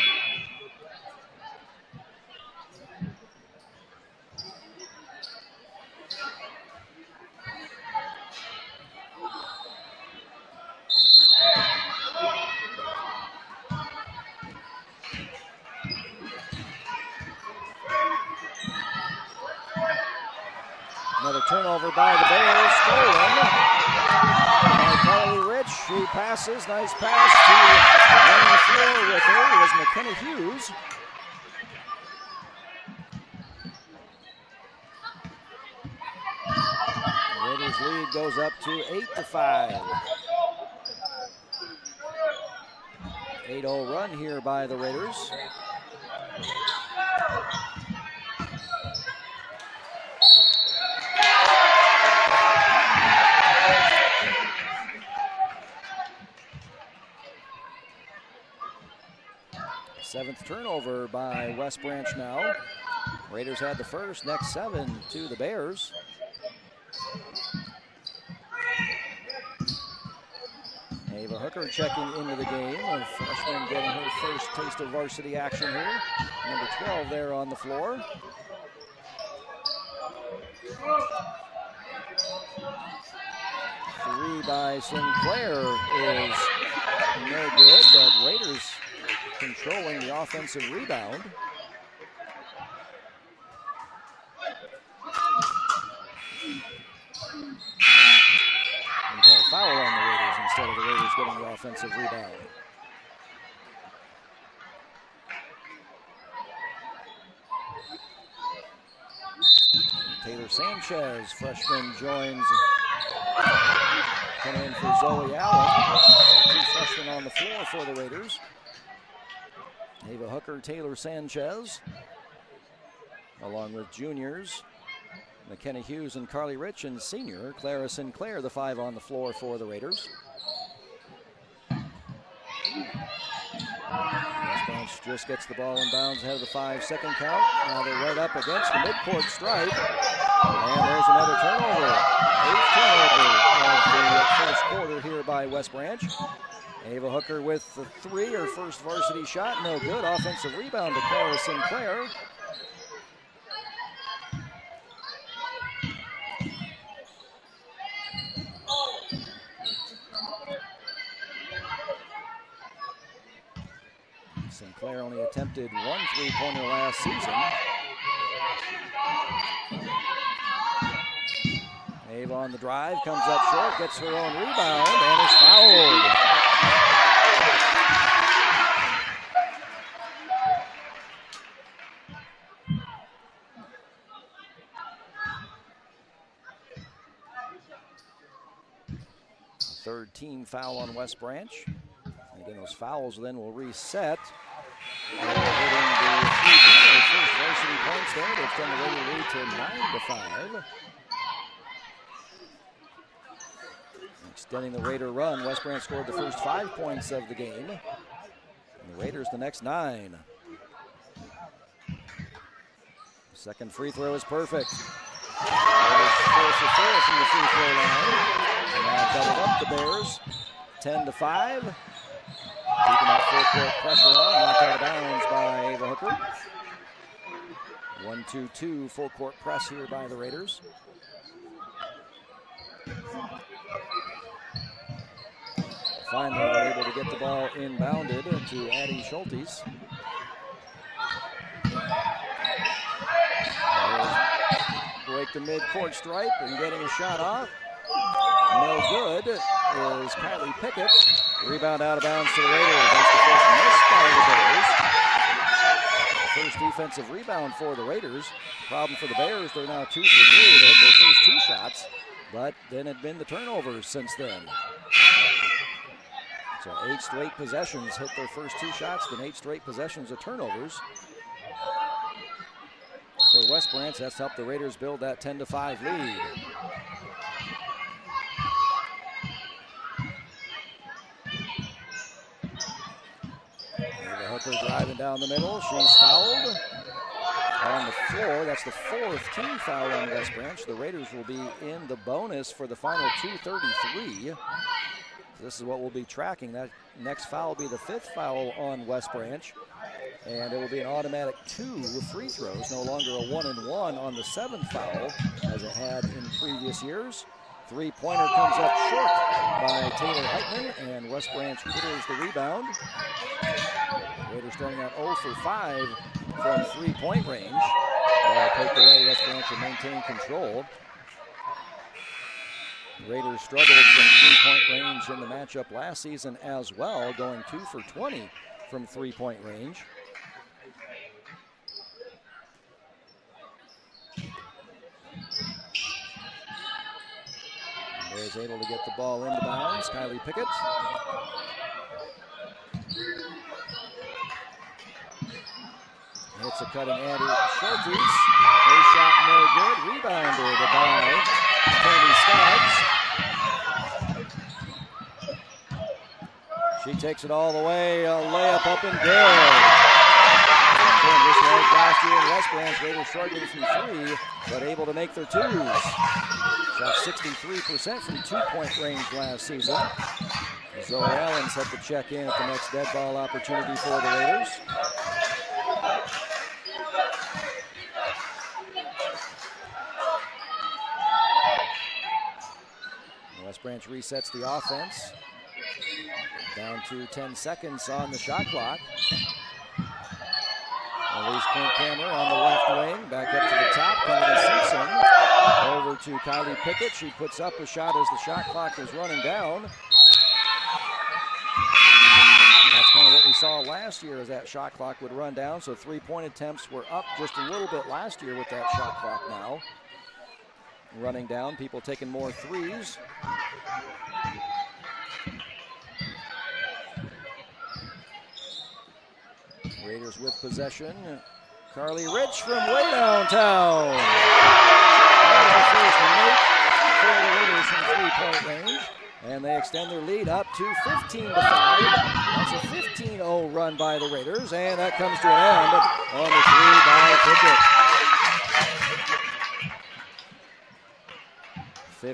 turnover by the Bears, stolen by Carly Rich. She passes, nice pass to running the floor with her. It was McKenna Hughes. The Raiders' lead goes up to 8-5. 8-0 run here by the Raiders. Seventh turnover by West Branch now. Raiders had the first, next 7 to the Bears. Ava Hooker checking into the game. A freshman getting her first taste of varsity action here. Number 12 there on the floor. Three by Sinclair is no good, but Raiders controlling the offensive rebound. And call a foul on the Raiders instead of the Raiders getting the offensive rebound. Taylor Sanchez, freshman, joins. Coming in for Zoe Allen. So 2 freshmen on the floor for the Raiders. Ava Hooker, Taylor Sanchez, along with juniors McKenna Hughes and Carly Rich, and senior Clara Sinclair, the 5 on the floor for the Raiders. West Branch just gets the ball in bounds ahead of the 5-second count. Now they're right up against the midcourt stripe. And there's another turnover. 8th turnover of the first quarter here by West Branch. Ava Hooker with the 3, her first varsity shot, no good. Offensive rebound to Clara Sinclair. Sinclair only attempted 1 3-pointer last season. Ava on the drive, comes up short, gets her own rebound, and is fouled. Third team foul on West Branch. And again, those fouls then will reset. They're hitting the first varsity points there to extend the Raider lead to 9-5. Extending the Raider run, West Branch scored the first 5 points of the game. And the Raiders the next 9. Second free throw is perfect. Raiders 4 for 4 from the free throw line. And now double up the Bears, 10-5. Keeping that full-court pressure on, knocked out of bounds by Ava Hooker. 1-2-2 full-court press here by the Raiders. Finally, they're able to get the ball inbounded to Addie Schultes. Break the mid-court stripe and getting a shot off. No good is Kylie Pickett. Rebound out of bounds to the Raiders. That's the first miss by the Bears. First defensive rebound for the Raiders. Problem for the Bears, they're now 2 for 3. They hit their first 2 shots, but then had been the turnovers since then. So 8 straight possessions hit their first 2 shots, then 8 straight possessions of turnovers. For West Branch, that's helped the Raiders build that 10-5 lead. Hooker driving down the middle. She's fouled on the floor. That's the 4th team foul on West Branch. The Raiders will be in the bonus for the final 2:33. This is what we'll be tracking. That next foul will be the 5th foul on West Branch. And it will be an automatic 2 free throws, no longer a 1-and-1 on the 7th foul as it had in previous years. 3-pointer comes up short by Taylor Heitman, and West Branch clears the rebound. Raiders starting out 0 for 5 from 3-point range. Ball poked away, West Branch will maintain control. Raiders struggled from three-point range in the matchup last season as well, going 2 for 20 from three-point range. Bears able to get the ball into bounds. Kylie Pickett. Hits a cutting Andy Schultes. Her shot no good. Rebounded by Kennedy Skaggs. She takes it all the way. A layup up and good. Again, just like last year in West Branch, Raiders struggling from three, but able to make their twos. Shot 63% from two-point range last season. Zoe Allen set to check in at the next dead ball opportunity for the Raiders. West Branch resets the offense. Down to 10 seconds on the shot clock. Elise Clint-Cameron on the left wing, back up to the top. Kennedy Simpson over to Kylie Pickett. She puts up a shot as the shot clock is running down. And that's kind of what we saw last year as that shot clock would run down. So three-point attempts were up just a little bit last year with that shot clock now. Running down, people taking more threes. Raiders with possession. Carly Rich from way downtown. That was the first make for the Raiders from three-point range. And they extend their lead up to 15-5. That's a 15-0 run by the Raiders. And that comes to an end on the 3 by Pickett.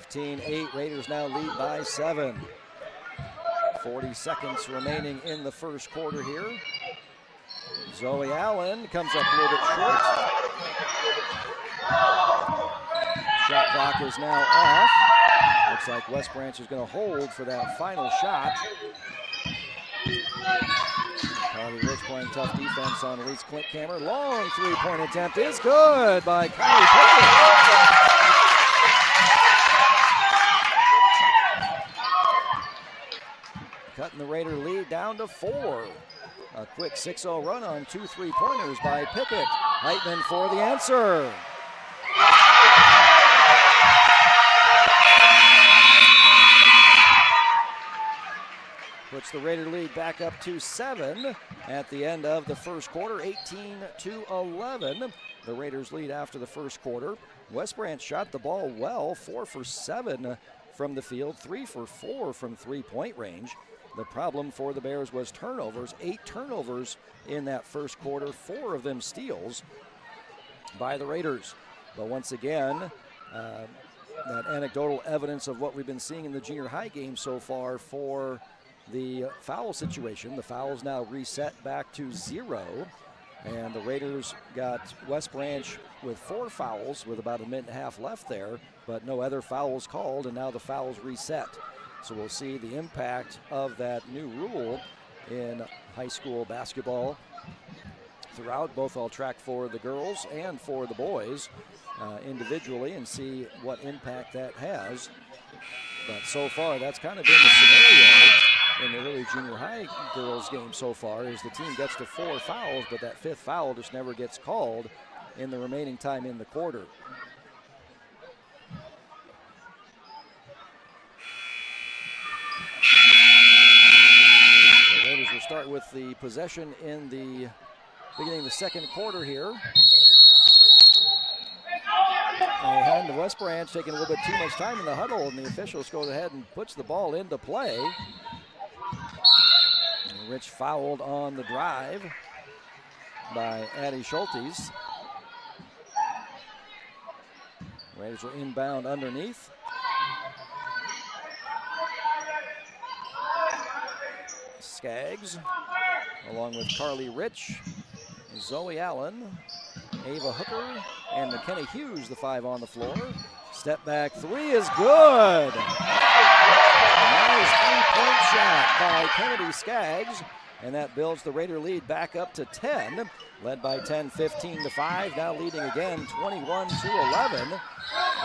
15-8. Raiders now lead by 7. 40 seconds remaining in the first quarter here. Zoe Allen comes up a little bit short. Shot clock is now off. Looks like West Branch is going to hold for that final shot. Carly Rich playing tough defense on Elise Clint-Cameron. Long three-point attempt is good by Kylie Pickett. Cutting the Raider lead down to 4. A quick 6-0 run on 2 3-pointers by Pickett. Heitman for the answer. Puts the Raider lead back up to 7 at the end of the first quarter, 18-11. The Raiders lead after the first quarter. West Branch shot the ball well, 4 for 7 from the field, 3 for 4 from three-point range. The problem for the Bears was turnovers. 8 turnovers in that first quarter, 4 of them steals by the Raiders. But once again, that anecdotal evidence of what we've been seeing in the junior high game so far for the foul situation. The fouls now reset back to 0. And the Raiders got West Branch with 4 fouls with about a minute and a half left there, but no other fouls called, and now the fouls reset. So we'll see the impact of that new rule in high school basketball throughout. Both I'll track for the girls and for the boys individually and see what impact that has. But so far, that's kind of been the scenario in the early junior high girls game so far, is the team gets to 4 fouls, but that 5th foul just never gets called in the remaining time in the quarter. The Raiders will start with the possession in the beginning of the second quarter here. And the West Branch taking a little bit too much time in the huddle, and the officials go ahead and puts the ball into play. And Rich fouled on the drive by Addie Schultes. Raiders will inbound underneath. Skaggs, along with Carly Rich, Zoe Allen, Ava Hooker, and McKenna Hughes, the 5 on the floor. Step back 3 is good. Nice 3-point shot by Kennedy Skaggs. and that builds the Raider lead back up to 10, led by 10, 15-5, now leading again 21-11.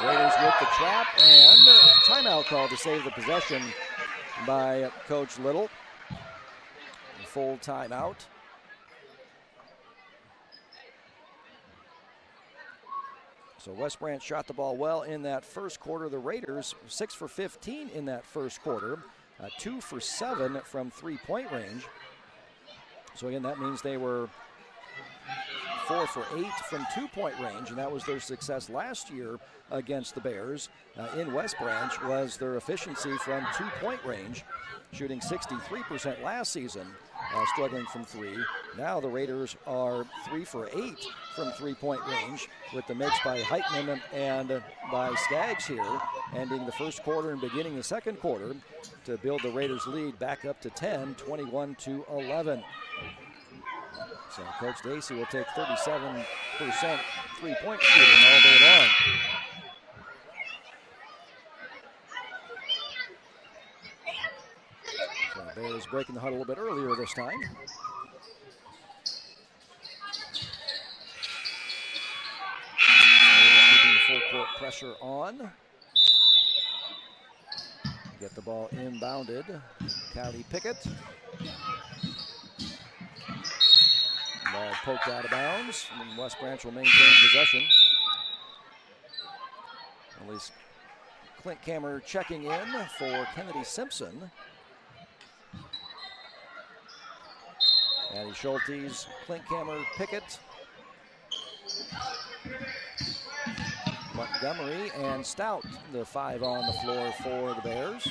Raiders with the trap, and timeout call to save the possession by Coach Little. Full timeout. So West Branch shot the ball well in that first quarter. The Raiders 6 for 15 in that first quarter, 2 for 7 from three-point range. So again, that means they were 4 for 8 from two-point range, and that was their success last year against the Bears. In West Branch was their efficiency from two-point range, shooting 63% last season, struggling from three. Now the Raiders are 3 for 8 from three-point range, with the mix by Heitman and by Skaggs here, ending the first quarter and beginning the second quarter to build the Raiders lead back up to 10, 21-11. So Coach Dacey will take 37% three-point shooting all day long. So the Bears breaking the huddle a bit earlier this time. Keeping the full court pressure on. Get the ball inbounded. Callie Pickett. Ball poked out of bounds, and West Branch will maintain possession. At least Clint Kammer checking in for Kennedy Simpson. Addie Schultes, Clint Kammer, Pickett, Montgomery, and Stout, the 5 on the floor for the Bears.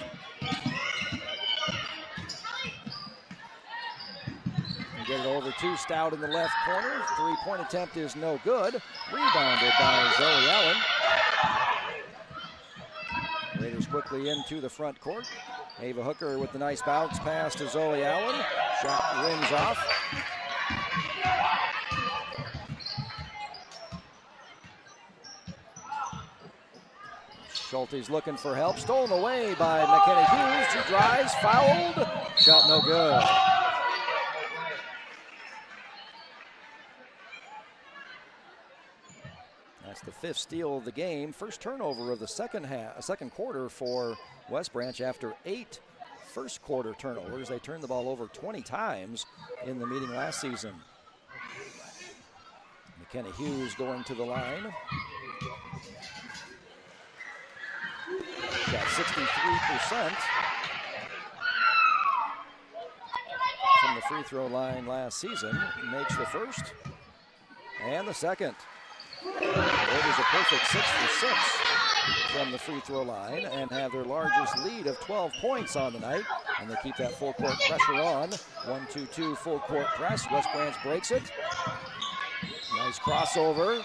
Get it over to Stout in the left corner. Three-point attempt is no good. Rebounded by Zoe Allen. Raiders quickly into the front court. Ava Hooker with the nice bounce pass to Zoe Allen. Shot rings off. Schultes looking for help. Stolen away by McKenna Hughes. She drives, fouled. Shot no good. That's the 5th steal of the game. First turnover of the second quarter for West Branch after 8 first quarter turnovers. They turned the ball over 20 times in the meeting last season. McKenna Hughes going to the line. Got 63% from the free throw line last season. Makes the first and the second. It is a perfect 6 for 6 from the free throw line and have their largest lead of 12 points on the night. And they keep that full court pressure on. 1-2-2 full court press. West Branch breaks it. Nice crossover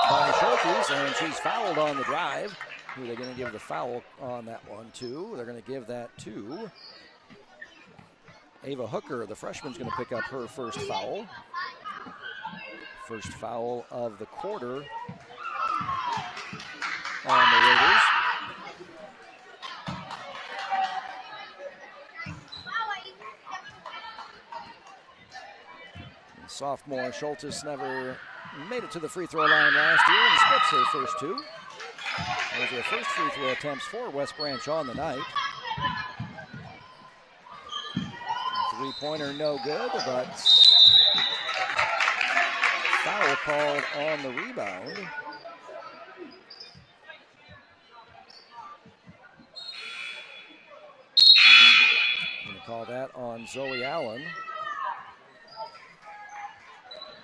by Schultes, and she's fouled on the drive. Who are they going to give the foul on that one to? They're going to give that to Ava Hooker. The freshman's going to pick up her first foul. First foul of the quarter on the Raiders. And sophomore Schultes never made it to the free throw line last year and splits her first 2. Those are the first free throw attempts for West Branch on the night. Three-pointer no good, but foul called on the rebound. Going to call that on Zoe Allen.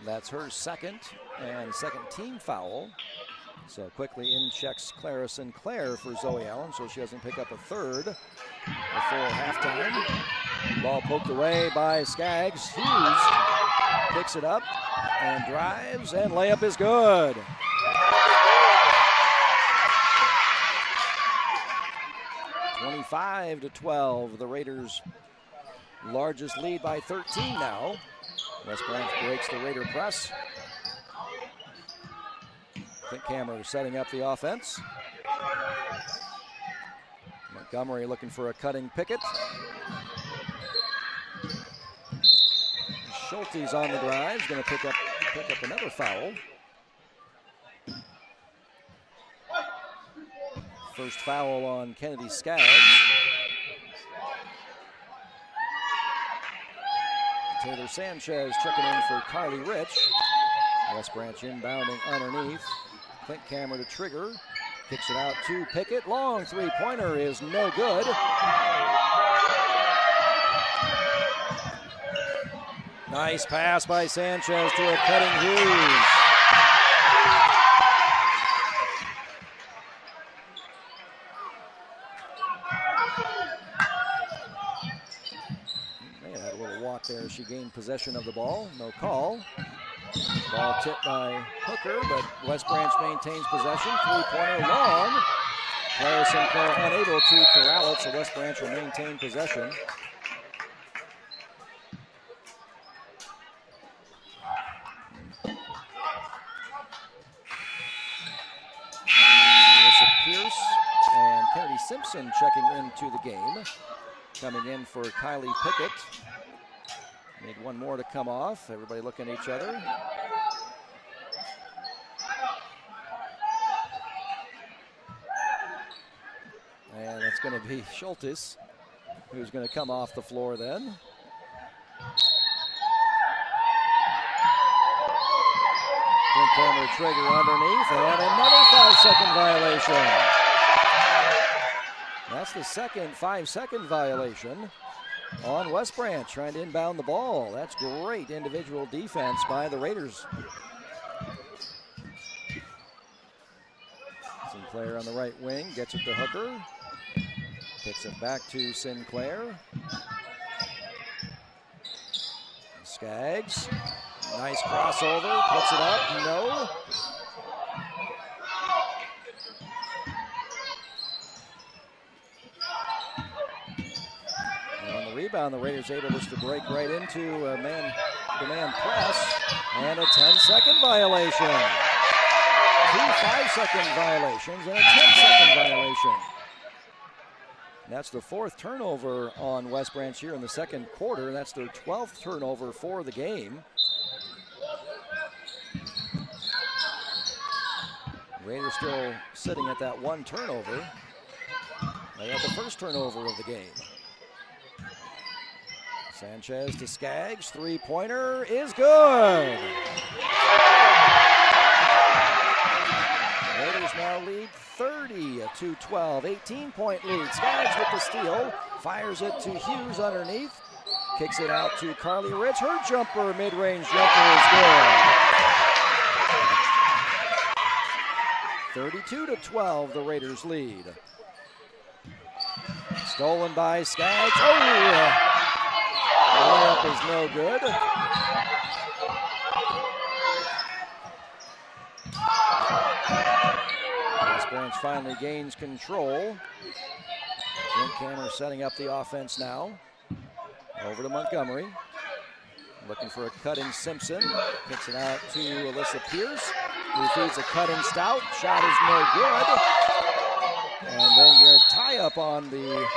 That's her second and second team foul. So quickly in checks Clara Sinclair for Zoe Allen, so she doesn't pick up a third before halftime. Ball poked away by Skaggs. Hughes picks it up and drives, and layup is good. (25-12). The Raiders' largest lead by 13 now. West Branch breaks the Raider press. Clint Kammer setting up the offense. Montgomery looking for a cutting Pickett. Schulte's on the drive. He's going to pick up another foul. First foul on Kennedy Skaggs. Taylor Sanchez checking in for Carly Rich. West Branch inbounding underneath. Clint Camera to Trigger. Kicks it out to Pickett. Long three-pointer is no good. Nice pass by Sanchez to a cutting Hughes. They had a little walk there. She gained possession of the ball. No call. Ball tipped by Hooker, but West Branch maintains possession. Three-pointer long. Claire Sinclair unable to corral it, so West Branch will maintain possession. Melissa Pierce and Kennedy Simpson checking into the game. Coming in for Kylie Pickett. Need one more to come off. Everybody looking at each other. And it's going to be Schultes who's going to come off the floor then. Clint Camera Trigger underneath, and another 5-second violation. That's the second 5-second violation on West Branch, trying to inbound the ball. That's great individual defense by the Raiders. Sinclair on the right wing, gets it to Hooker. Kicks it back to Sinclair. Skaggs, nice crossover, puts it up, no. Rebound, the Raiders able just to break right into a man press, and a 10-second violation. 2 5-second violations and a 10-second violation. And that's the 4th turnover on West Branch here in the second quarter, and that's their 12th turnover for the game. Raiders still sitting at that 1 turnover. They have the first turnover of the game. Sanchez to Skaggs, three-pointer is good. Raiders now lead 30-12, 18-point lead. Skaggs with the steal, fires it to Hughes underneath, kicks it out to Carly Rich. Her jumper, mid-range jumper is good. 32-12, the Raiders lead. Stolen by Skaggs. Oh! Layup is no good. West Branch finally gains control. Clint Camera setting up the offense now. Over to Montgomery. Looking for a cutting Simpson. Kicks it out to Alyssa Pierce, who feeds a cutting Stout. Shot is no good. And then a tie up on the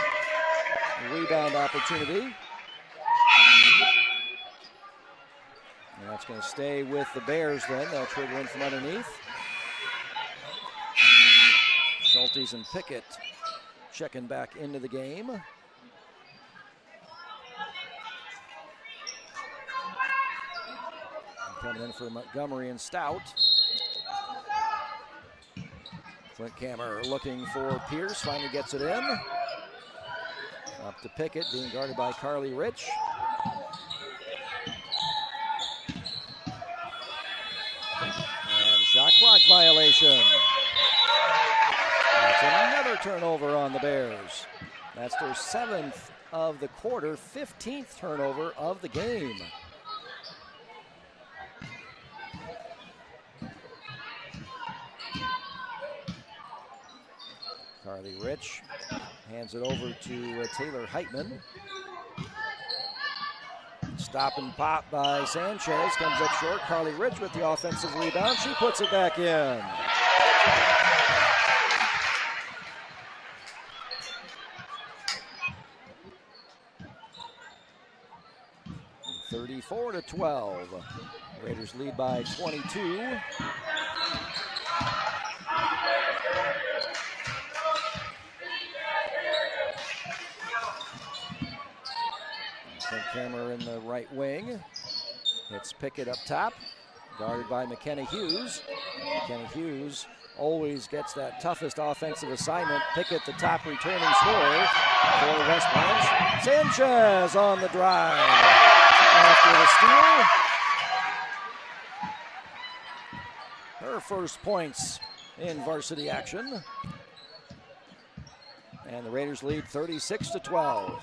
rebound opportunity. And that's going to stay with the Bears then. They'll trigger in from underneath. Schultes and Pickett checking back into the game. Coming in for Montgomery and Stout. Clint Camera looking for Pierce, finally gets it in. Up to Pickett, being guarded by Carly Rich. And shot clock violation. That's another turnover on the Bears. That's their 7th of the quarter, 15th turnover of the game. Carly Rich hands it over to Taylor Heitman. Stop and pop by Sanchez, comes up short. Carly Rich with the offensive rebound. She puts it back in. 34-12. Raiders lead by 22. Clint Cameron in the right wing. Hits Pickett up top, guarded by McKenna Hughes. McKenna Hughes always gets that toughest offensive assignment. Pickett, the top returning scorer for West Branch. Sanchez on the drive after the steal. Her first points in varsity action. And the Raiders lead 36-12.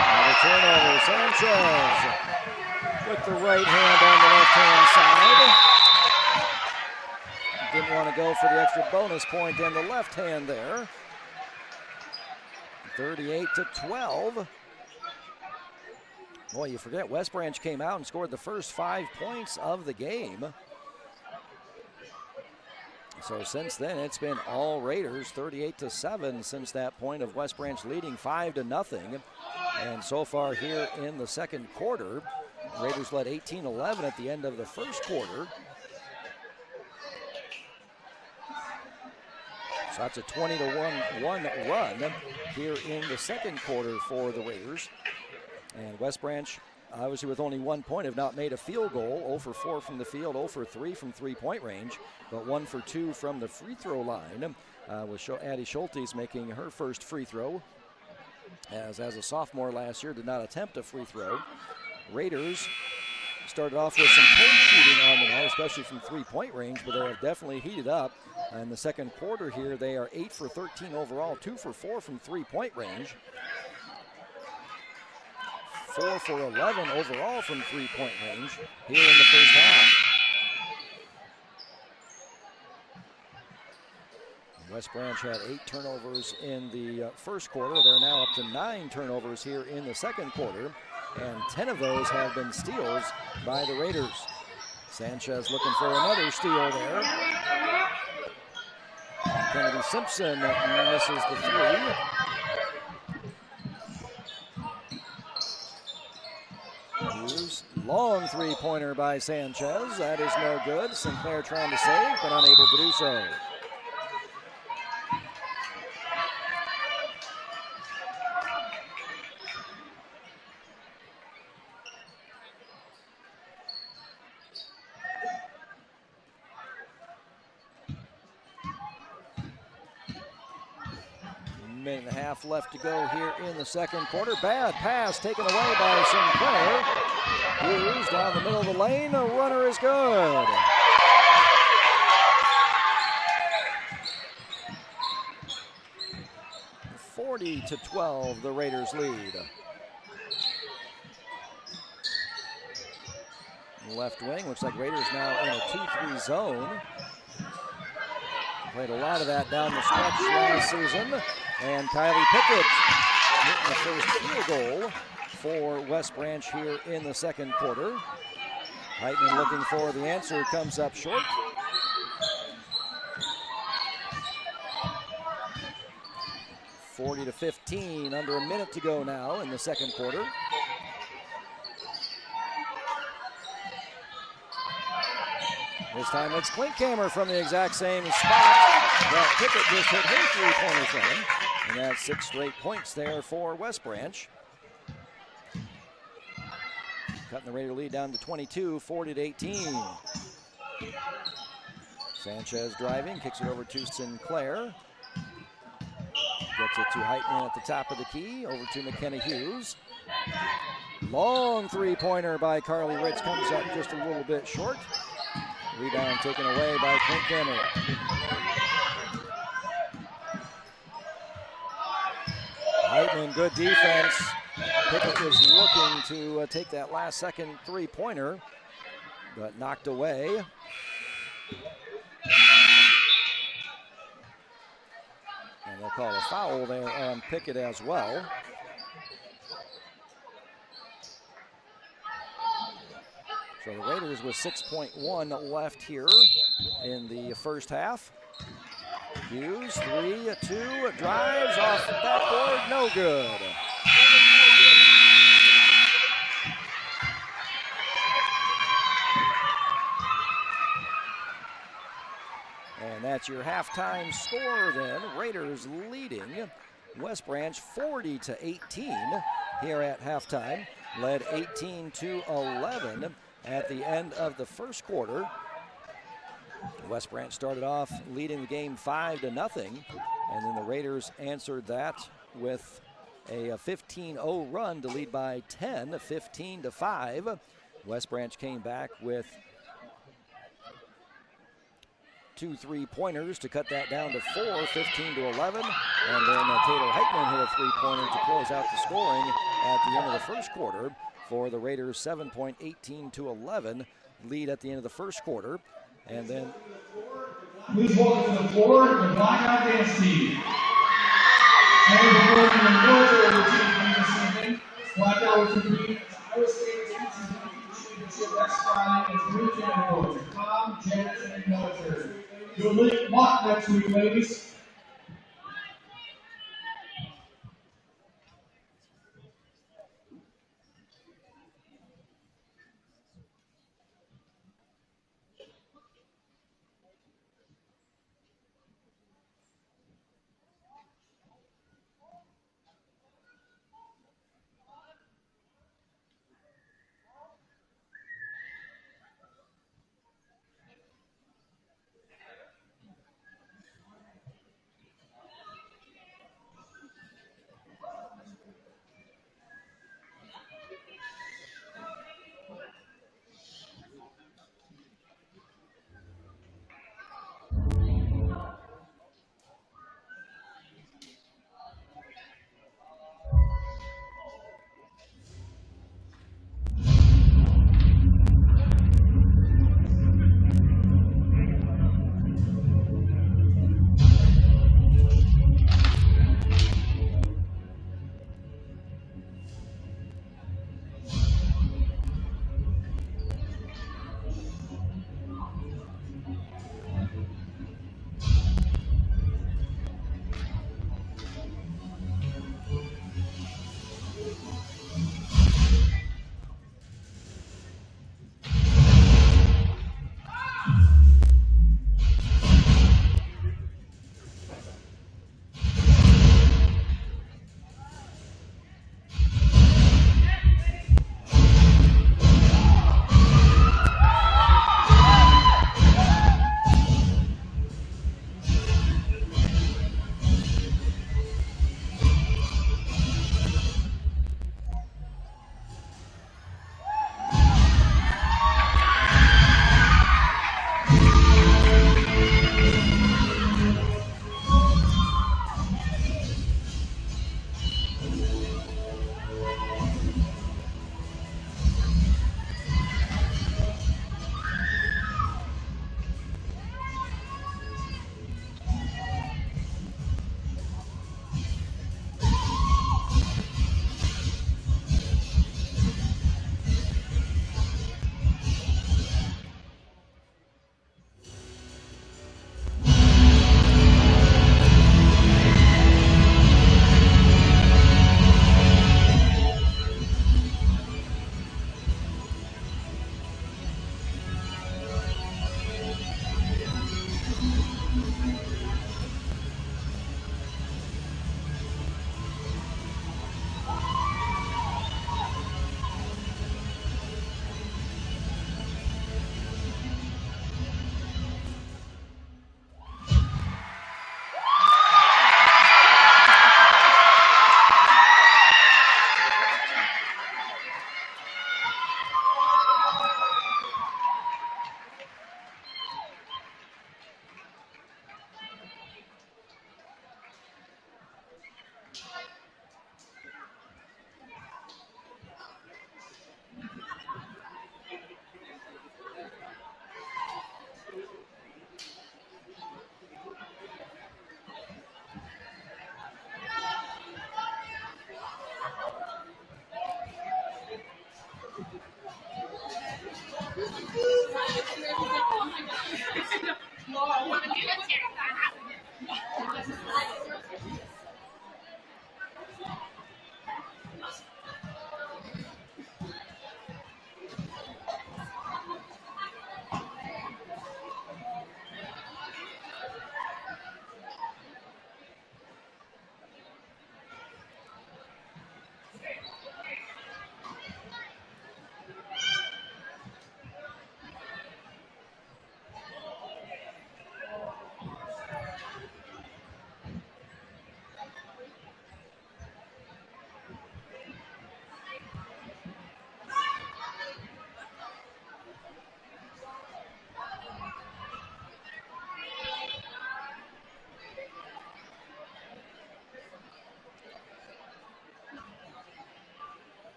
Another turnover. Sanchez with the right hand on the left-hand side. Didn't want to go for the extra bonus point in the left hand there. 38-12. Boy, you forget West Branch came out and scored the first 5 points of the game. So since then, it's been all Raiders, 38-7 since that point of West Branch leading 5-0. And so far here in the second quarter, Raiders led 18-11 at the end of the first quarter. So that's a 20-1 run here in the second quarter for the Raiders. And West Branch, obviously with only 1 point, have not made a field goal. 0 for 4 from the field, 0 for 3 from three-point range, but 1 for 2 from the free throw line, with Addie Schultes making her first free throw. As a sophomore last year, did not attempt a free throw. Raiders started off with some cold shooting on the night, especially from three-point range, but they have definitely heated up. In the second quarter here, they are 8 for 13 overall, 2 for 4 from three-point range. 4 for 11 overall from three-point range here in the first half. West Branch had 8 turnovers in the first quarter. They're now up to 9 turnovers here in the second quarter, and 10 of those have been steals by the Raiders. Sanchez looking for another steal there. Kennedy Simpson misses the three. Hughes, long three-pointer by Sanchez. That is no good. Sinclair trying to save, but unable to do so. Minute and a half left to go here in the second quarter. Bad pass taken away by Sinclair. Hughes down the middle of the lane. A runner is good. (40-12), the Raiders lead. Left wing, looks like Raiders now in a 2-3 zone. Played a lot of that down the stretch last season. And Kylie Pickett hitting the first field goal for West Branch here in the second quarter. Heitman looking for the answer, comes up short. (40-15), under a minute to go now in the second quarter. This time it's Klinkhammer from the exact same spot that Pickett just hit her three-pointer from. And that's 6 straight points there for West Branch. Cutting the Raider lead down to 22, 40-18. Sanchez driving, kicks it over to Sinclair. Gets it to Heitman at the top of the key, over to McKenna Hughes. Long three-pointer by Carly Ritz, comes up just a little bit short. Rebound taken away by Klinkhammer. Heitman, good defense. Pickett was looking to take that last second three-pointer, but knocked away. And they'll call a foul there on Pickett as well. So the Raiders with 6.1 left here in the first half. Hughes, 3-2, drives off the backboard, no good. And that's your halftime score then. Raiders leading West Branch 40-18 here at halftime. Led 18-11 at the end of the first quarter. West Branch started off leading the game 5-0, and then the Raiders answered that with a 15-0 run to lead by 10, 15-5. West Branch came back with 2 3-pointers to cut that down to 4, 15-11. And then Taylor Heitman hit a 3-pointer to close out the scoring at the end of the first quarter for the Raiders' 7-point, 18-11 lead at the end of the first quarter. And then please welcome to the floor the Blackout Dance Team. And before the military routine this evening, Blackout will convene as Iowa State Championship next Friday in 3 categories: com, jazz, and military. You'll meet Mark next week, ladies.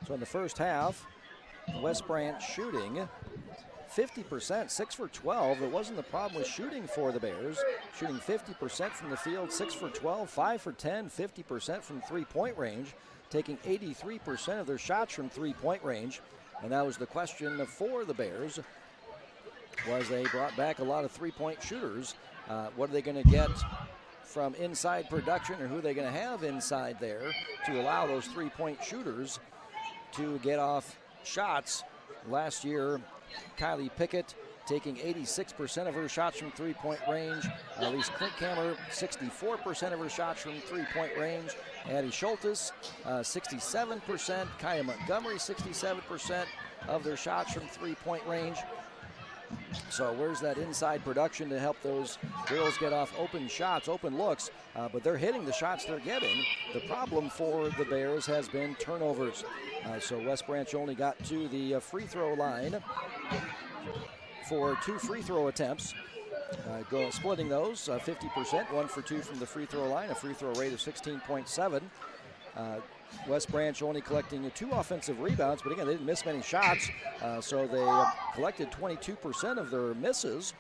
So in the first half, West Branch shooting 50%, 6 for 12. It wasn't the problem with shooting for the Bears. Shooting 50% from the field, 6 for 12, 5 for 10, 50% from three-point range, taking 83% of their shots from three-point range. And that was the question for the Bears, was they brought back a lot of three-point shooters. What are they going to get from inside production, or who are they going to have inside there to allow those three-point shooters to get off shots? Last year, Kylie Pickett taking 86% of her shots from three-point range. Elise Klinkhammer, 64% of her shots from three-point range. Addie Schultes, 67%. Kaya Montgomery, 67% of their shots from three-point range. So where's that inside production to help those girls get off open shots, open looks? But they're hitting the shots they're getting. The problem for the Bears has been turnovers. So West Branch only got to the free throw line for 2 free throw attempts. Splitting those, 50%, 1 for 2 from the free throw line, a free throw rate of 16.7. West Branch only collecting 2 offensive rebounds, but again, they didn't miss many shots, so they collected 22% of their misses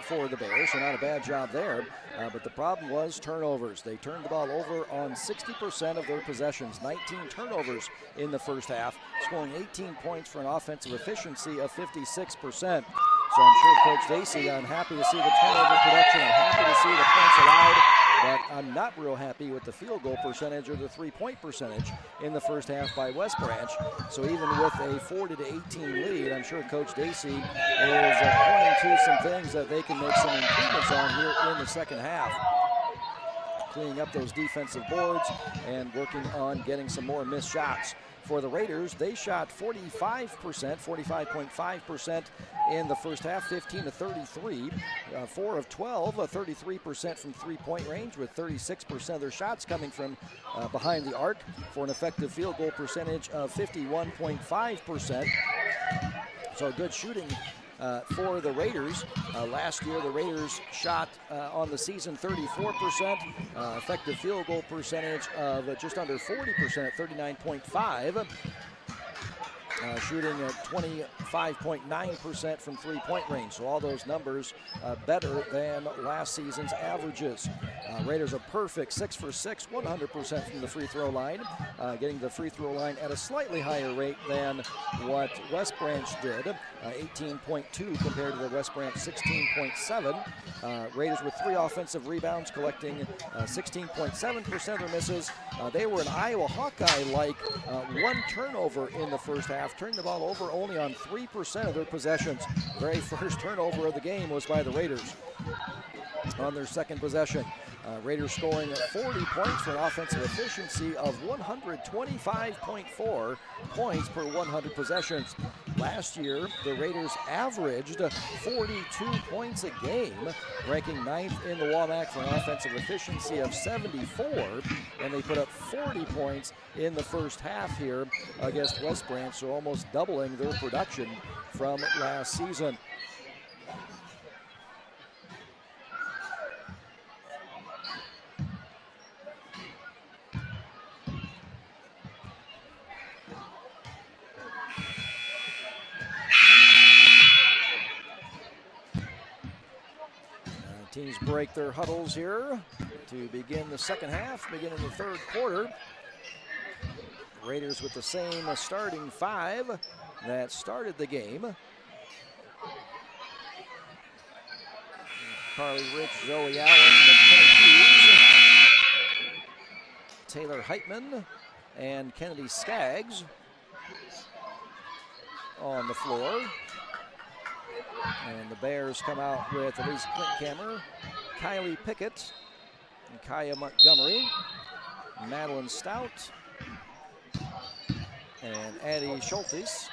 for the Bears, so not a bad job there. But the problem was turnovers. They turned the ball over on 60% of their possessions, 19 turnovers in the first half, scoring 18 points for an offensive efficiency of 56%. So I'm sure Coach Dacey, I'm happy to see the turnover production. I'm happy to see the points allowed, but I'm not real happy with the field goal percentage or the three-point percentage in the first half by West Branch. So even with a 40-18 lead, I'm sure Coach Dacey is pointing to some things that they can make some improvements on here in the second half. Cleaning up those defensive boards and working on getting some more missed shots. For the Raiders, they shot 45.5% in the first half, 15-33. 4 of 12, 33% from three-point range, with 36% of their shots coming from behind the arc for an effective field goal percentage of 51.5%. So good shooting for the Raiders. Last year, the Raiders shot on the season 34%, effective field goal percentage of just under 40%, 39.5%. Shooting at 25.9% from three-point range. So all those numbers better than last season's averages. Raiders are perfect, 6 for 6, 100% from the free throw line. Getting the free throw line at a slightly higher rate than what West Branch did, 18.2 compared to the West Branch 16.7. Raiders with 3 offensive rebounds, collecting 16.7% of their misses. They were an Iowa Hawkeye-like 1 turnover in the first half, turning the ball over only on 3% of their possessions. Very first turnover of the game was by the Raiders on their second possession. Raiders scoring 40 points for an offensive efficiency of 125.4 points per 100 possessions. Last year, the Raiders averaged 42 points a game, ranking 9th in the WAMAC for an offensive efficiency of 74, and they put up 40 points in the first half here against West Branch, so almost doubling their production from last season. Teams break their huddles here to begin the second half, beginning the third quarter. Raiders with the same starting 5 that started the game. Carly Rich, Zoe Allen, McKenna Hughes, Taylor Heitman, and Kennedy Skaggs on the floor. And the Bears come out with Elise Klinkhammer, Kylie Pickett, and Kaya Montgomery, Madeline Stout, and Addie Schultes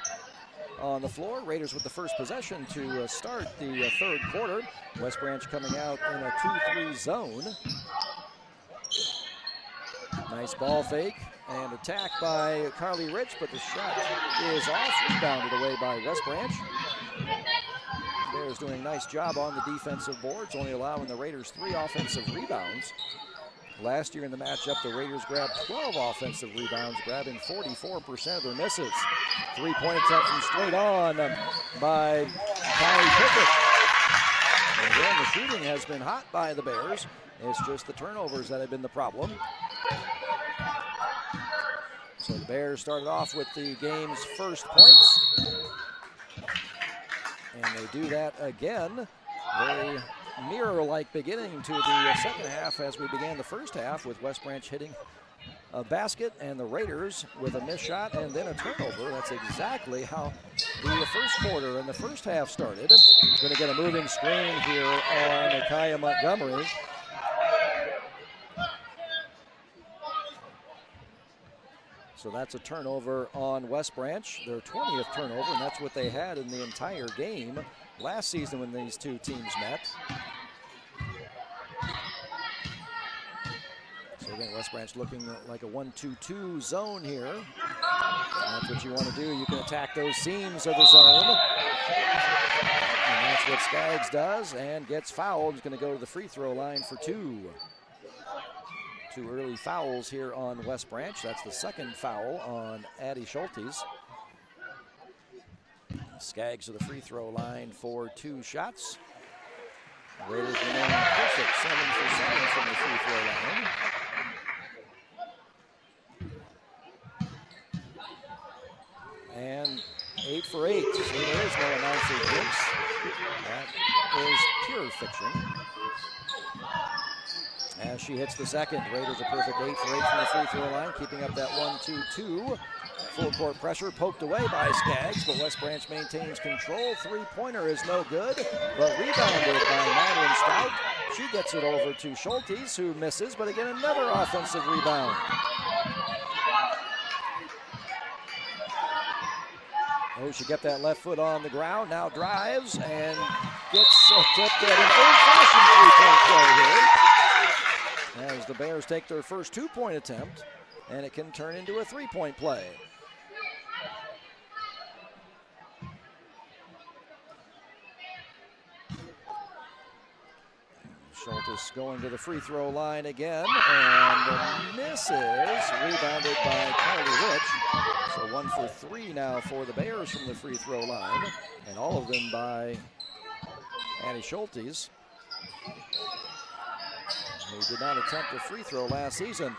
on the floor. Raiders with the first possession to start the third quarter. West Branch coming out in a 2-3 zone. Nice ball fake and attack by Carly Rich, but the shot is off, rebounded away by West Branch. Bears doing a nice job on the defensive boards, only allowing the Raiders 3 offensive rebounds. Last year in the matchup, the Raiders grabbed 12 offensive rebounds, grabbing 44% of their misses. 3-point attempt from straight on by Kylie Pickett. And again, the shooting has been hot by the Bears. It's just the turnovers that have been the problem. So the Bears started off with the game's first points. And they do that again. Very mirror-like beginning to the second half as we began the first half, with West Branch hitting a basket and the Raiders with a missed shot and then a turnover. That's exactly how the first quarter and the first half started. Going to get a moving screen here on Akaya Montgomery. So that's a turnover on West Branch, their 20th turnover, and that's what they had in the entire game last season when these two teams met. So again, West Branch looking like a 1-2-2 zone here. And that's what you want to do. You can attack those seams of the zone. And that's what Skaggs does and gets fouled. He's going to go to the free throw line for two. Two early fouls here on West Branch. That's the second foul on Addie Schultes. Skaggs to the free throw line for two shots. Raiders remain perfect, 7 for 7 from the free throw line. And 8 for 8. So there is no announcer jinx. That is pure fiction. As she hits the second, Raiders a perfect 8 for 8 from the free throw line, keeping up that 1-2-2. Full court pressure poked away by Skaggs, but West Branch maintains control. Three-pointer is no good, but rebounded by Madeline Stout. She gets it over to Schultes, who misses, but again, another offensive rebound. Oh, she got that left foot on the ground, now drives and gets tipped at an old-fashioned three-point play here. As the Bears take their first 2-point attempt, and it can turn into a 3-point play. Schultes going to the free throw line again, and misses, rebounded by Carly Rich. So 1 for 3 now for the Bears from the free throw line, and all of them by Addie Schultes, who did not attempt a free throw last season.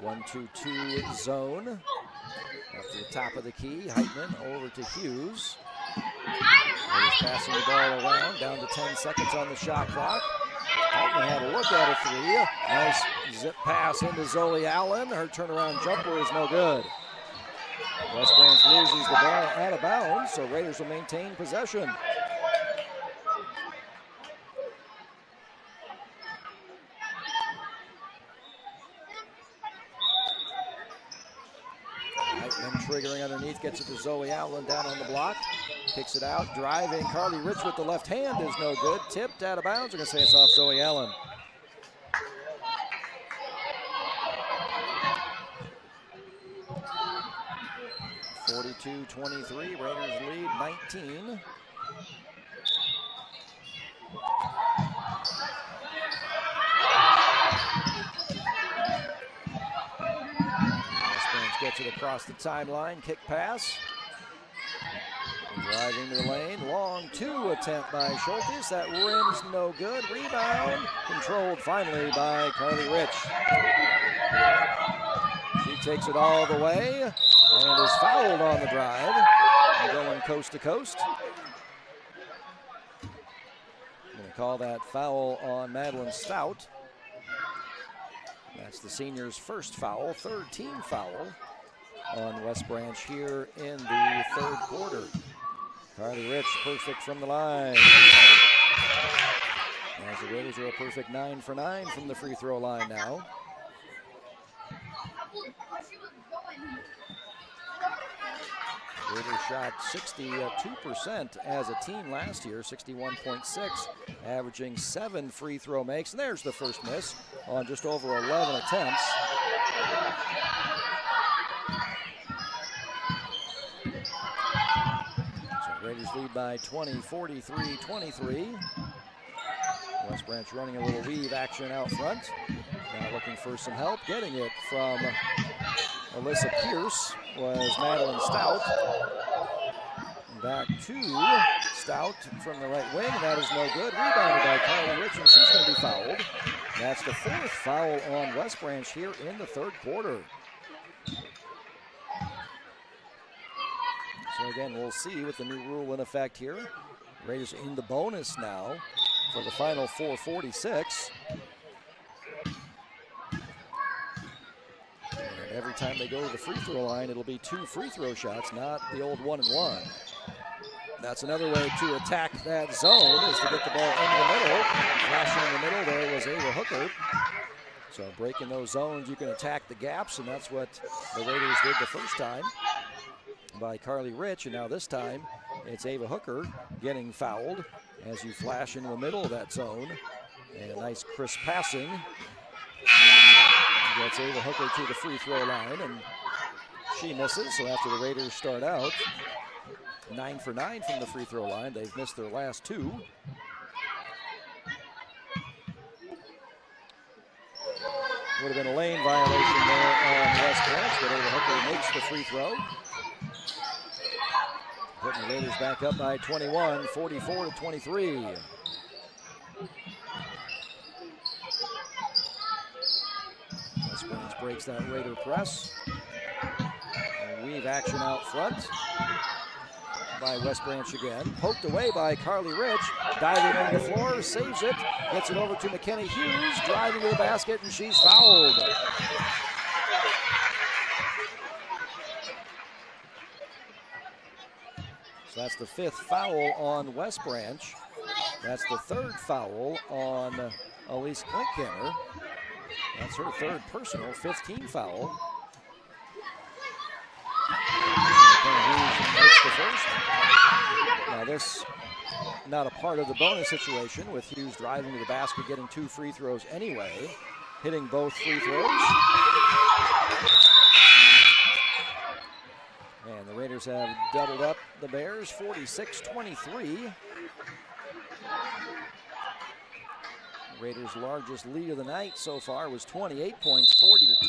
1-2-2 zone. Up to the top of the key, Heitman over to Hughes. He's passing the ball around, down to 10 seconds on the shot clock. Heitman had a look at a three. Nice zip pass into Zoe Allen. Her turnaround jumper is no good. West Branch loses the ball out of bounds, so Raiders will maintain possession. Heitman triggering underneath, gets it to Zoe Allen down on the block. Kicks it out, driving. Carly Rich with the left hand is no good. Tipped out of bounds. We're going to say it's off Zoe Allen. (42-23), Raiders lead 19. Gets it across the timeline, kick pass. Driving to the lane, long 2 attempt by Schultes. That rim's no good. Rebound, controlled finally by Carly Rich. She takes it all the way and is fouled on the drive. And going coast to coast. I'm going to call that foul on Madeline Stout. That's the senior's first foul, third team foul on West Branch here in the third quarter. Carly Rich perfect from the line. As the Raiders are a perfect 9 for 9 from the free throw line now. Raiders shot 62% as a team last year, 61.6, averaging 7 free throw makes. And there's the first miss on just over 11 attempts. So Raiders lead by 20, 43-23. West Branch running a little weave action out front. Now looking for some help. Getting it from Alyssa Pierce was Madeline Stout. Back to Stout from the right wing. That is no good. Rebounded by Carly Rich, and she's going to be fouled. That's the 4th foul on West Branch here in the 3rd quarter. So again, we'll see with the new rule in effect here. Raiders in the bonus now for the final 4:46. And every time they go to the free throw line, it'll be 2 free throw shots, not the old 1-and-1. That's another way to attack that zone, is to get the ball into the middle. Flashing in the middle there was Ava Hooker. So breaking those zones, you can attack the gaps, and that's what the Raiders did the first time by Carly Rich. And now this time, it's Ava Hooker getting fouled as you flash into the middle of that zone. And a nice crisp passing gets Ava Hooker to the free throw line, and she misses. So after the Raiders start out 9 for 9 from the free throw line, they've missed their last 2. Would have been a lane violation there on West Branch, but Ava Hooker makes the free throw. Putting the Raiders back up by 21, 44-23. West Branch breaks that Raider press. And weave action out front by West Branch again. Poked away by Carly Rich. Diving on the floor, saves it. Gets it over to McKenna Hughes. Driving to the basket, and she's fouled. So that's the 5th foul on West Branch. That's the 3rd foul on Elise Klinkhammer. That's her 3rd personal, 15 foul. Makes the first. Now this, not a part of the bonus situation, with Hughes driving to the basket, getting 2 free throws anyway, hitting both free throws. And the Raiders have doubled up the Bears, 46-23. Raiders' largest lead of the night so far was 28 points,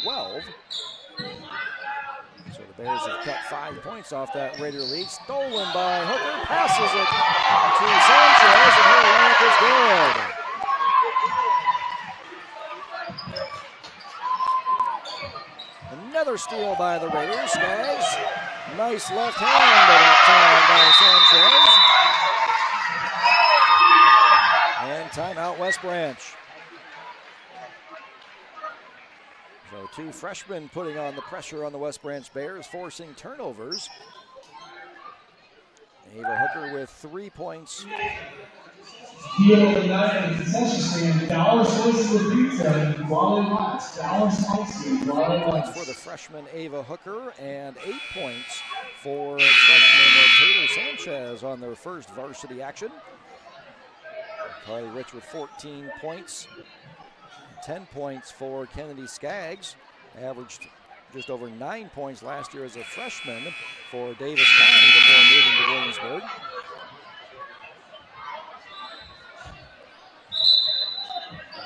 40-12. So the Bears have cut 5 points off that Raider lead. Stolen by Hooker, passes it to Sanchez, and her layup is good. Another steal by the Raiders. Skaggs, nice left hand that time by Sanchez. And timeout West Branch. So 2 freshmen putting on the pressure on the West Branch Bears, forcing turnovers. Ava Hooker with 3 points. Deal of the night at the concession stand. Dollar slices of pizza and quality lots. Dollar slices. 3 points for the freshman Ava Hooker, and 8 points for freshman Taylor Sanchez on their first varsity action. Carly Rich with 14 points. 10 points for Kennedy Skaggs. Averaged just over 9 points last year as a freshman for Davis County before moving to Williamsburg.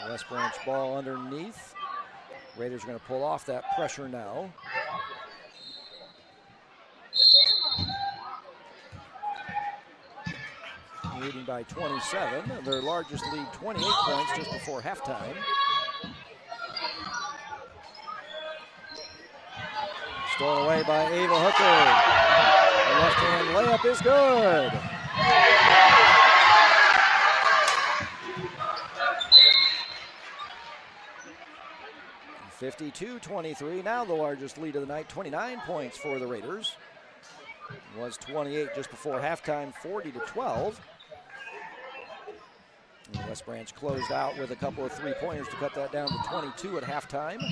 West Branch ball underneath. Raiders are going to pull off that pressure now. Leading by 27. Their largest lead, 28 points just before halftime. Stolen away by Ava Hooker. The left-hand layup is good. (52-23). Now the largest lead of the night, 29 points for the Raiders. It was 28 just before halftime, 40-12. And West Branch closed out with a couple of 3-pointers to cut that down to 22 at halftime.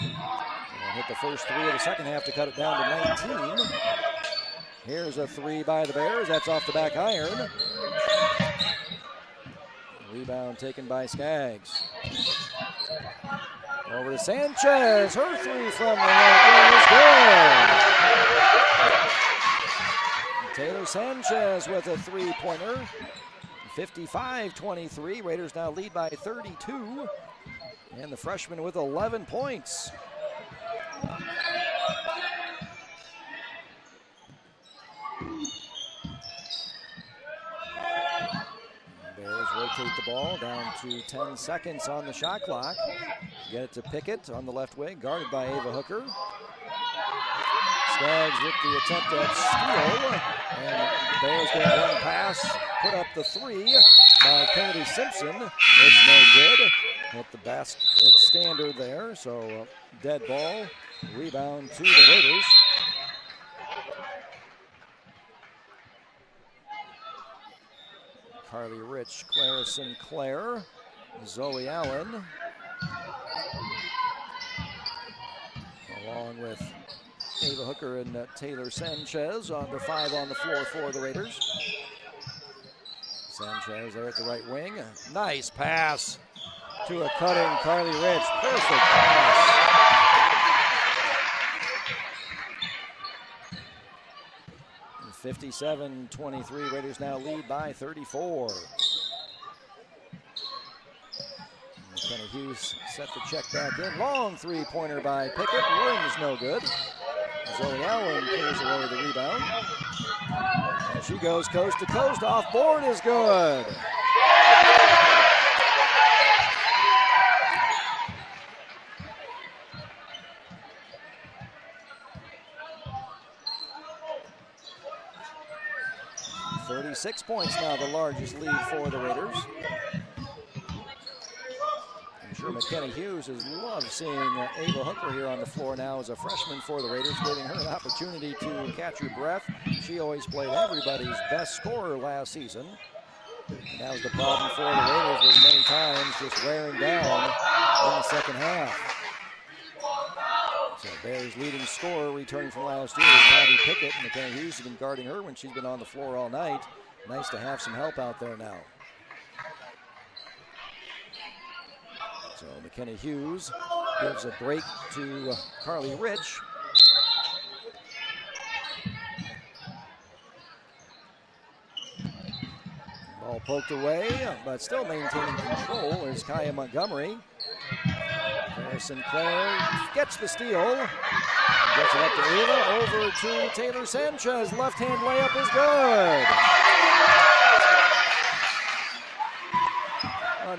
And hit the first 3 of the second half to cut it down to 19. Here's a 3 by the Bears. That's off the back iron. Rebound taken by Skaggs. Over to Sanchez. Her 3 from the right wing is good. Taylor Sanchez with a 3-pointer. 55-23. Raiders now lead by 32. And the freshman with 11 points. Bears rotate the ball down to 10 seconds on the shot clock. Get it to Pickett on the left wing, guarded by Ava Hooker. Skaggs with the attempt at steal. And Bears get one pass, put up the three by Kennedy Simpson. It's no good. Hit the basket standard there, so dead ball. Rebound to the Raiders. Carly Rich, Clara Sinclair, Zoe Allen, along with Ava Hooker and Taylor Sanchez on the 5 on the floor for the Raiders. Sanchez there at the right wing. Nice pass to a cutting Carly Rich. Perfect pass. And 57-23, Raiders now lead by 34. McKenna Hughes set the check back in. Long three-pointer by Pickett. Rim's no good. Zoe Allen clears away the rebound. And she goes coast to coast. Off board is good. .36 points now, the largest lead for the Raiders. I'm sure McKenna Hughes has loved seeing Ava Hooker here on the floor now as a freshman for the Raiders, giving her an opportunity to catch her breath. She always played everybody's best scorer last season. And that was the problem for the Raiders, was many times just wearing down in the second half. So Bears' leading scorer returning from last year is Patty Pickett. And McKenna Hughes has been guarding her when she's been on the floor all night. Nice to have some help out there now. So McKenna Hughes gives a break to Carly Rich. Ball poked away, but still maintaining control is Kaya Montgomery. Sinclair gets the steal. Gets it up to Ava, over to Taylor Sanchez. Left-hand layup is good.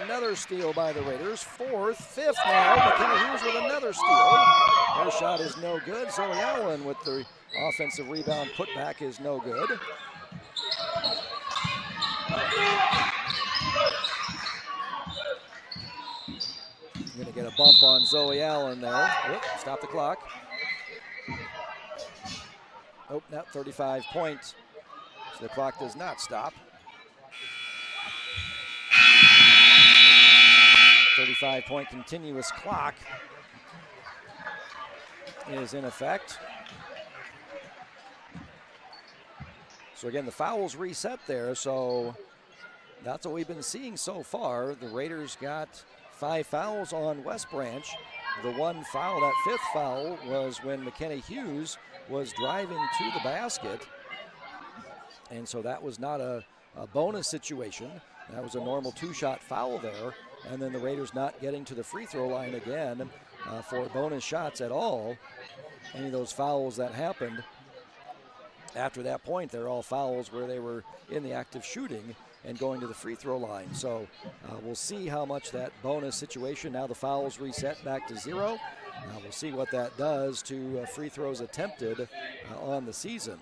Another steal by the Raiders. Fifth now. McKenna Hughes with another steal. Her shot is no good. Zoe Allen with the offensive rebound putback is no good. Going to get a bump on Zoe Allen there. Oop, stop the clock. Oh, now 35 points. So the clock does not stop. 35-point continuous clock is in effect. So again, the fouls reset there. So that's what we've been seeing so far. The Raiders got 5 fouls on West Branch. The one foul, that 5th foul, was when McKenna Hughes was driving to the basket. And so that was not a bonus situation. That was a normal 2-shot foul there. And then the Raiders not getting to the free throw line again for bonus shots at all. Any of those fouls that happened after that point, they're all fouls where they were in the act of shooting and going to the free throw line. So we'll see how much that bonus situation, now the fouls reset back to 0. We'll see what that does to free throws attempted on the season.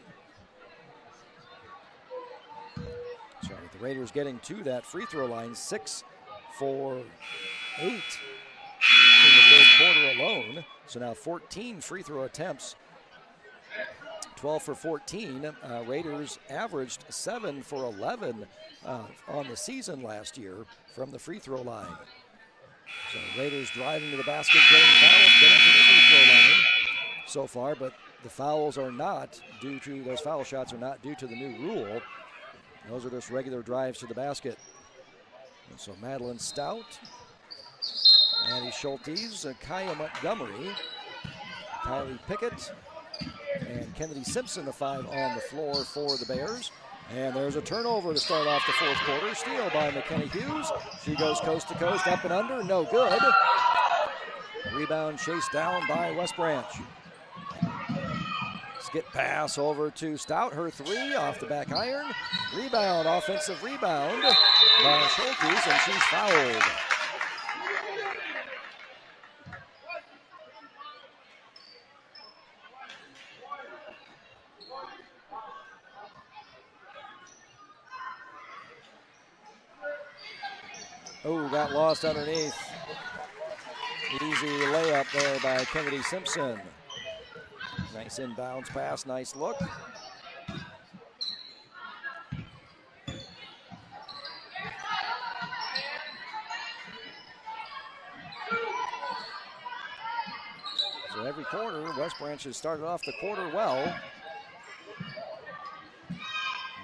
So the Raiders getting to that free throw line, 6 for 8 in the third quarter alone. So now 14 free throw attempts, 12 for 14. Raiders averaged 7 for 11 on the season last year from the free throw line. So Raiders driving to the basket, getting fouls, getting to the free throw line so far, but the fouls are not due to, those foul shots are not due to the new rule. Those are just regular drives to the basket. And so Madeline Stout, Addie Schultes, Kaya Montgomery, Kylie Pickett, and Kennedy Simpson, the 5 on the floor for the Bears. And there's a turnover to start off the fourth quarter. Steal by McKenna Hughes. She goes coast to coast, up and under, no good. Rebound chased down by West Branch. Skip pass over to Stout. Her three off the back iron. Rebound, offensive rebound by Schultes, and she's fouled. Oh, got lost underneath. Easy layup there by Kennedy Simpson. Nice inbounds pass, nice look. So every quarter, West Branch has started off the quarter well.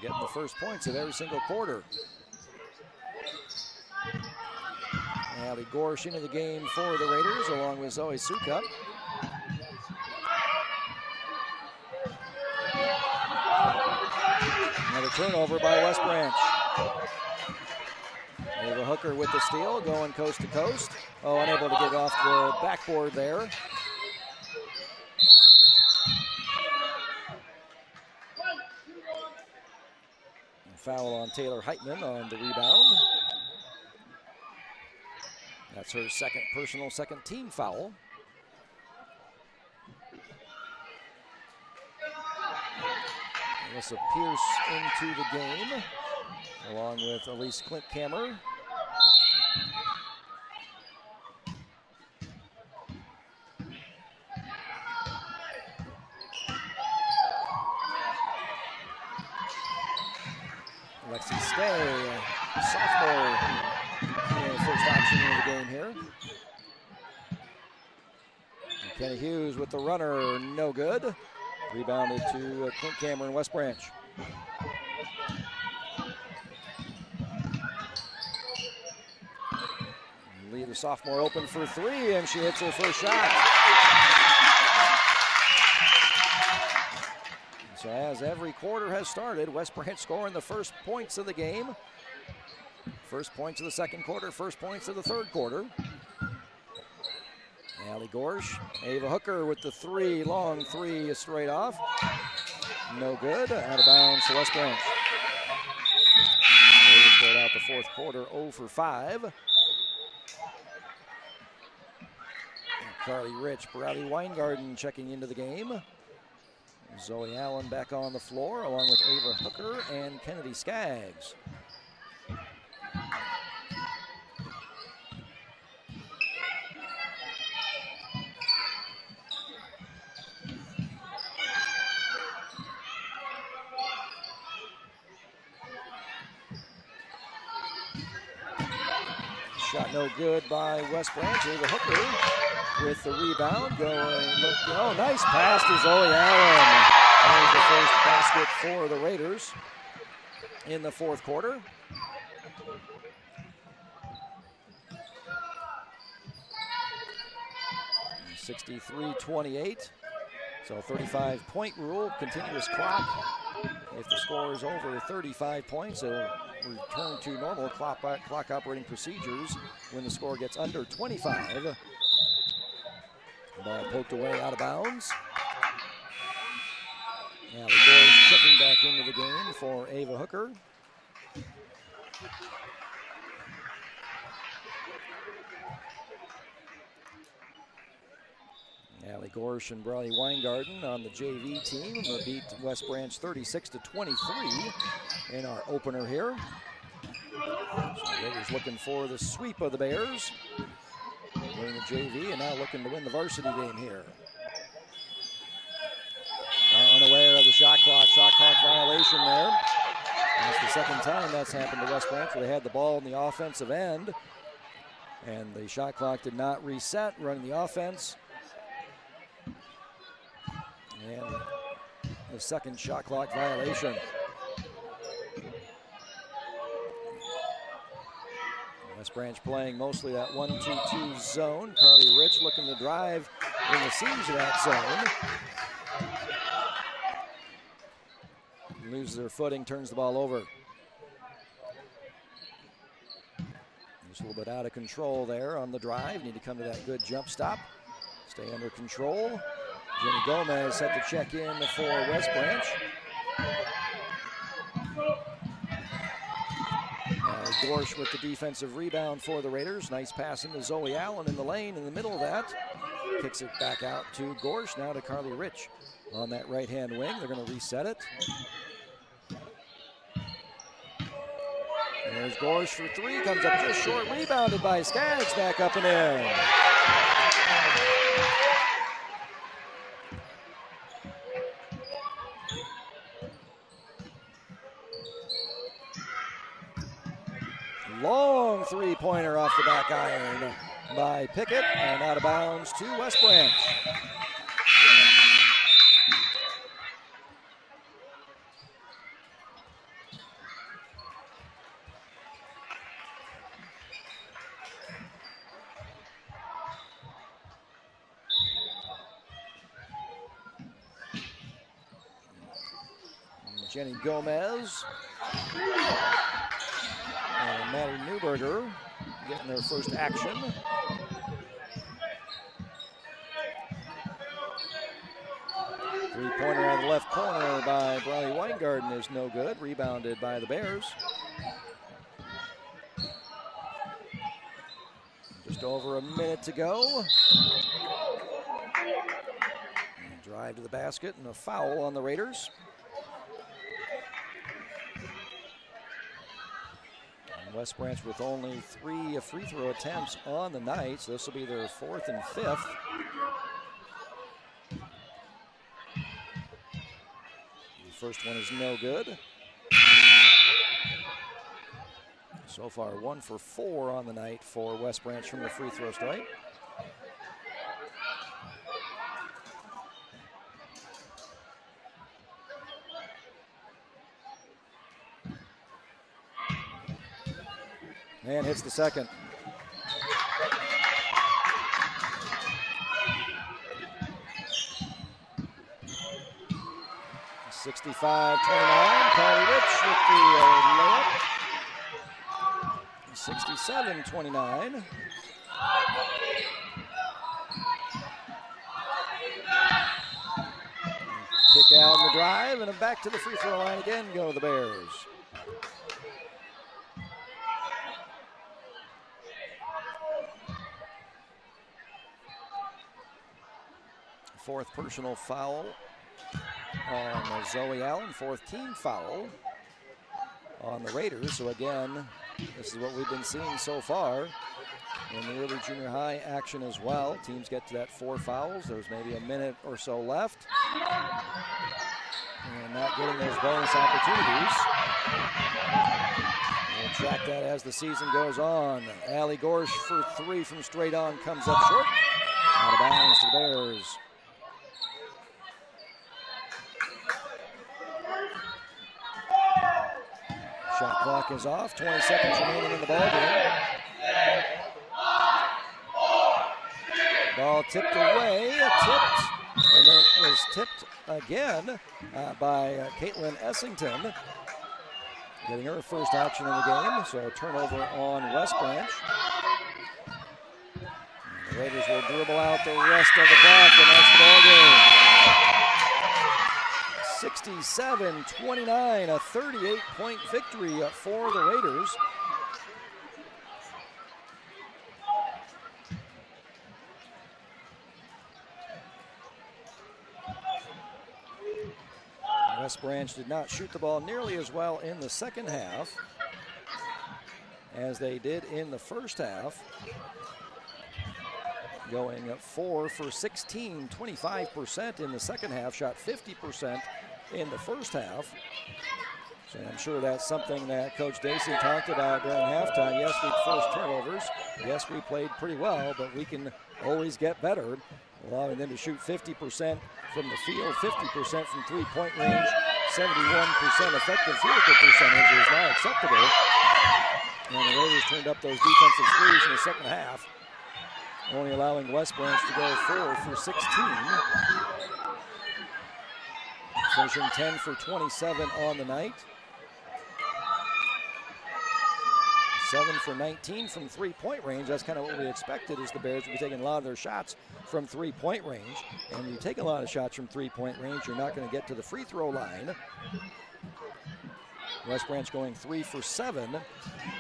Getting the first points of every single quarter. Allie Gorsh into the game for the Raiders, along with Zoe Sukup. Another turnover by West Branch. Ava Hooker with the steal, going coast to coast. Oh, unable to get off the backboard there. Foul on Taylor Heitman on the rebound. That's her second team foul. Alyssa Pierce into the game, along with Elise Klintkammer. Lexi Stay, sophomore, first option in the game here. And Kenny Hughes with the runner, no good. Rebounded to Clint Cameron, West Branch. Lee, the sophomore, open for three, and she hits her first shot. So as every quarter has started, West Branch scoring the first points of the game. First points of the second quarter, first points of the third quarter. Allie Gorsh, Ava Hooker with the three, long three straight off. No good, out of bounds to West Branch. They start out the fourth quarter 0 for 5. And Carly Rich, Bradley Weingarten checking into the game. Zoe Allen back on the floor, along with Ava Hooker and Kennedy Skaggs. Shot no good by West Branch. Ava Hooker with the rebound. Oh, nice pass to Zoe Allen. There's the first basket for the Raiders in the fourth quarter. (63-28). So 35-point rule, continuous clock. If the score is over 35 points, it'll return to normal clock operating procedures when the score gets under 25. Ball poked away out of bounds. Now the Gorsh checking back into the game for Ava Hooker. Allie Gorsh and Bradley Weingarten on the JV team beat West Branch 36-23 in our opener here. So Raiders looking for the sweep of the Bears. Winning the JV and now looking to win the varsity game here. Unaware of the shot clock violation there. That's the second time that's happened to West Branch, where they had the ball in the offensive end and the shot clock did not reset, running the offense. And the second shot clock violation. West Branch playing mostly that 1-2-2 zone. Carly Rich looking to drive in the seams of that zone. Loses their footing, turns the ball over. Just a little bit out of control there on the drive. Need to come to that good jump stop. stay under control. Jenny Gomez set the check in for West Branch. Gorsh with the defensive rebound for the Raiders. Nice pass into Zoe Allen in the lane in the middle of that. Kicks it back out to Gorsh, now to Carly Rich on that right-hand wing. They're going to reset it. There's Gorsh for three, comes up just short, rebounded by Skaggs, back up and in. Long three-pointer off the back iron by Pickett and out of bounds to West Branch. Jenny Gomez and Maddie Newberger getting their first action. Three-pointer on the left corner by Briley Weingarten is no good. Rebounded by the Bears. Just over a minute to go. And drive to the basket and a foul on the Raiders. West Branch with only 3 free throw attempts on the night, so this will be their 4th and 5th. The first one is no good. So far 1 for 4 on the night for West Branch from the free throw stripe. And hits the second. (65-29). Carly Rich with the layup. 67-29. Kick out in the drive, and back to the free throw line again go the Bears. Fourth personal foul on Zoe Allen, 4th team foul on the Raiders. So again, this is what we've been seeing so far in the early junior high action as well. Teams get to that 4 fouls. There's maybe a minute or so left. And not getting those bonus opportunities. We'll track that as the season goes on. Allie Gorsh for 3 from straight on comes up short. Out of bounds to the Bears. Shot clock is off, 20 seconds remaining in the ballgame. Ball tipped away, and it was tipped again by Caitlin Essington, getting her first action in the game, so a turnover on West Branch. And the Raiders will dribble out the rest of the clock, and that's the ballgame. 67-29, a 38-point victory for the Raiders. West Branch did not shoot the ball nearly as well in the second half as they did in the first half. Going 4 for 16, 25% in the second half, shot 50% in the first half. So I'm sure that's something that Coach Dacey talked about during halftime. Yes, we forced turnovers. Yes, we played pretty well, but we can always get better. Allowing them to shoot 50% from the field, 50% from three-point range, 71% effective field goal percentage is now acceptable. And the Raiders turned up those defensive threes in the second half, only allowing West Branch to go 4 for 16. Finishing 10 for 27 on the night. 7 for 19 from three-point range. That's kind of what we expected, is the Bears would be taking a lot of their shots from three-point range. And when you take a lot of shots from three-point range, you're not going to get to the free throw line. West Branch going 3 for 7,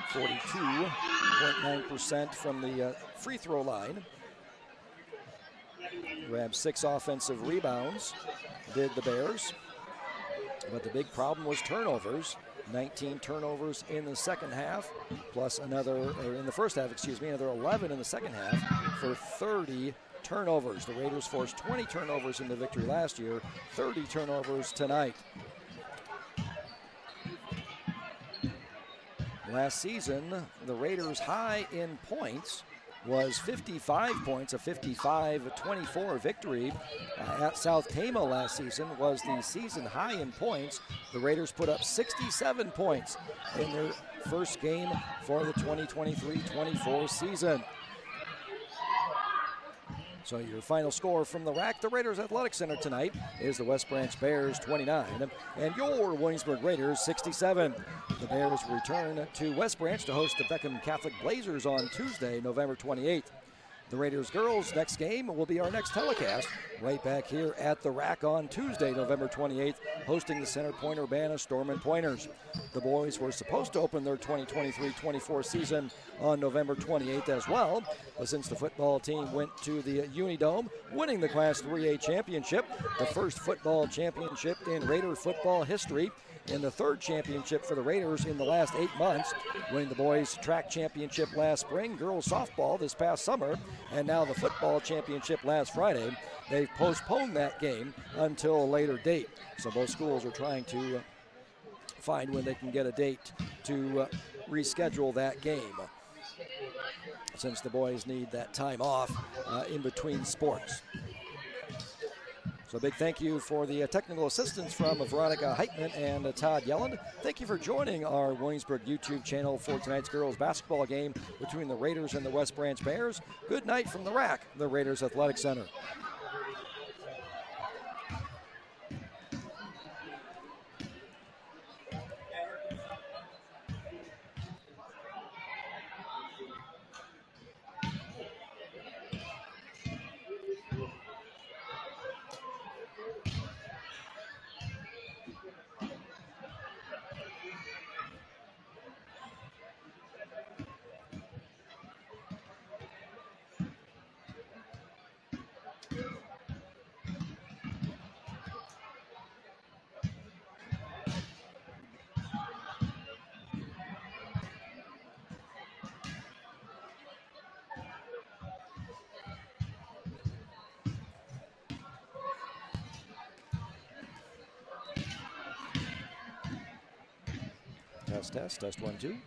42.9% from the free throw line. Grabbed 6 offensive rebounds, did the Bears. But the big problem was turnovers. 19 turnovers in the second half, plus in the first half, another 11 in the second half for 30 turnovers. The Raiders forced 20 turnovers in the victory last year, 30 turnovers tonight. Last season, the Raiders' high in points was 55 points, a 55-24 victory. At South Tama last season was the season high in points. The Raiders put up 67 points in their first game for the 2023-24 season. So your final score from the rack, the Raiders Athletic Center tonight, is the West Branch Bears 29 and your Williamsburg Raiders 67. The Bears return to West Branch to host the Beckham Catholic Blazers on Tuesday, November 28th. The Raiders girls' next game will be our next telecast right back here at the rack on Tuesday, November 28th, hosting the Center Point Urbana Storm and Pointers. The boys were supposed to open their 2023-24 season on November 28th as well, but since the football team went to the Unidome, winning the Class 3A championship, the first football championship in Raider football history, and the third championship for the Raiders in the last 8 months, winning the boys' track championship last spring, girls softball this past summer, and now the football championship last Friday. They've postponed that game until a later date. So both schools are trying to find when they can get a date to reschedule that game, since the boys need that time off in between sports. So a big thank you for the technical assistance from Veronica Heitman and Todd Yelland. Thank you for joining our Williamsburg YouTube channel for tonight's girls basketball game between the Raiders and the West Branch Bears. Good night from the rack, the Raiders Athletic Center. Test, 1, 2.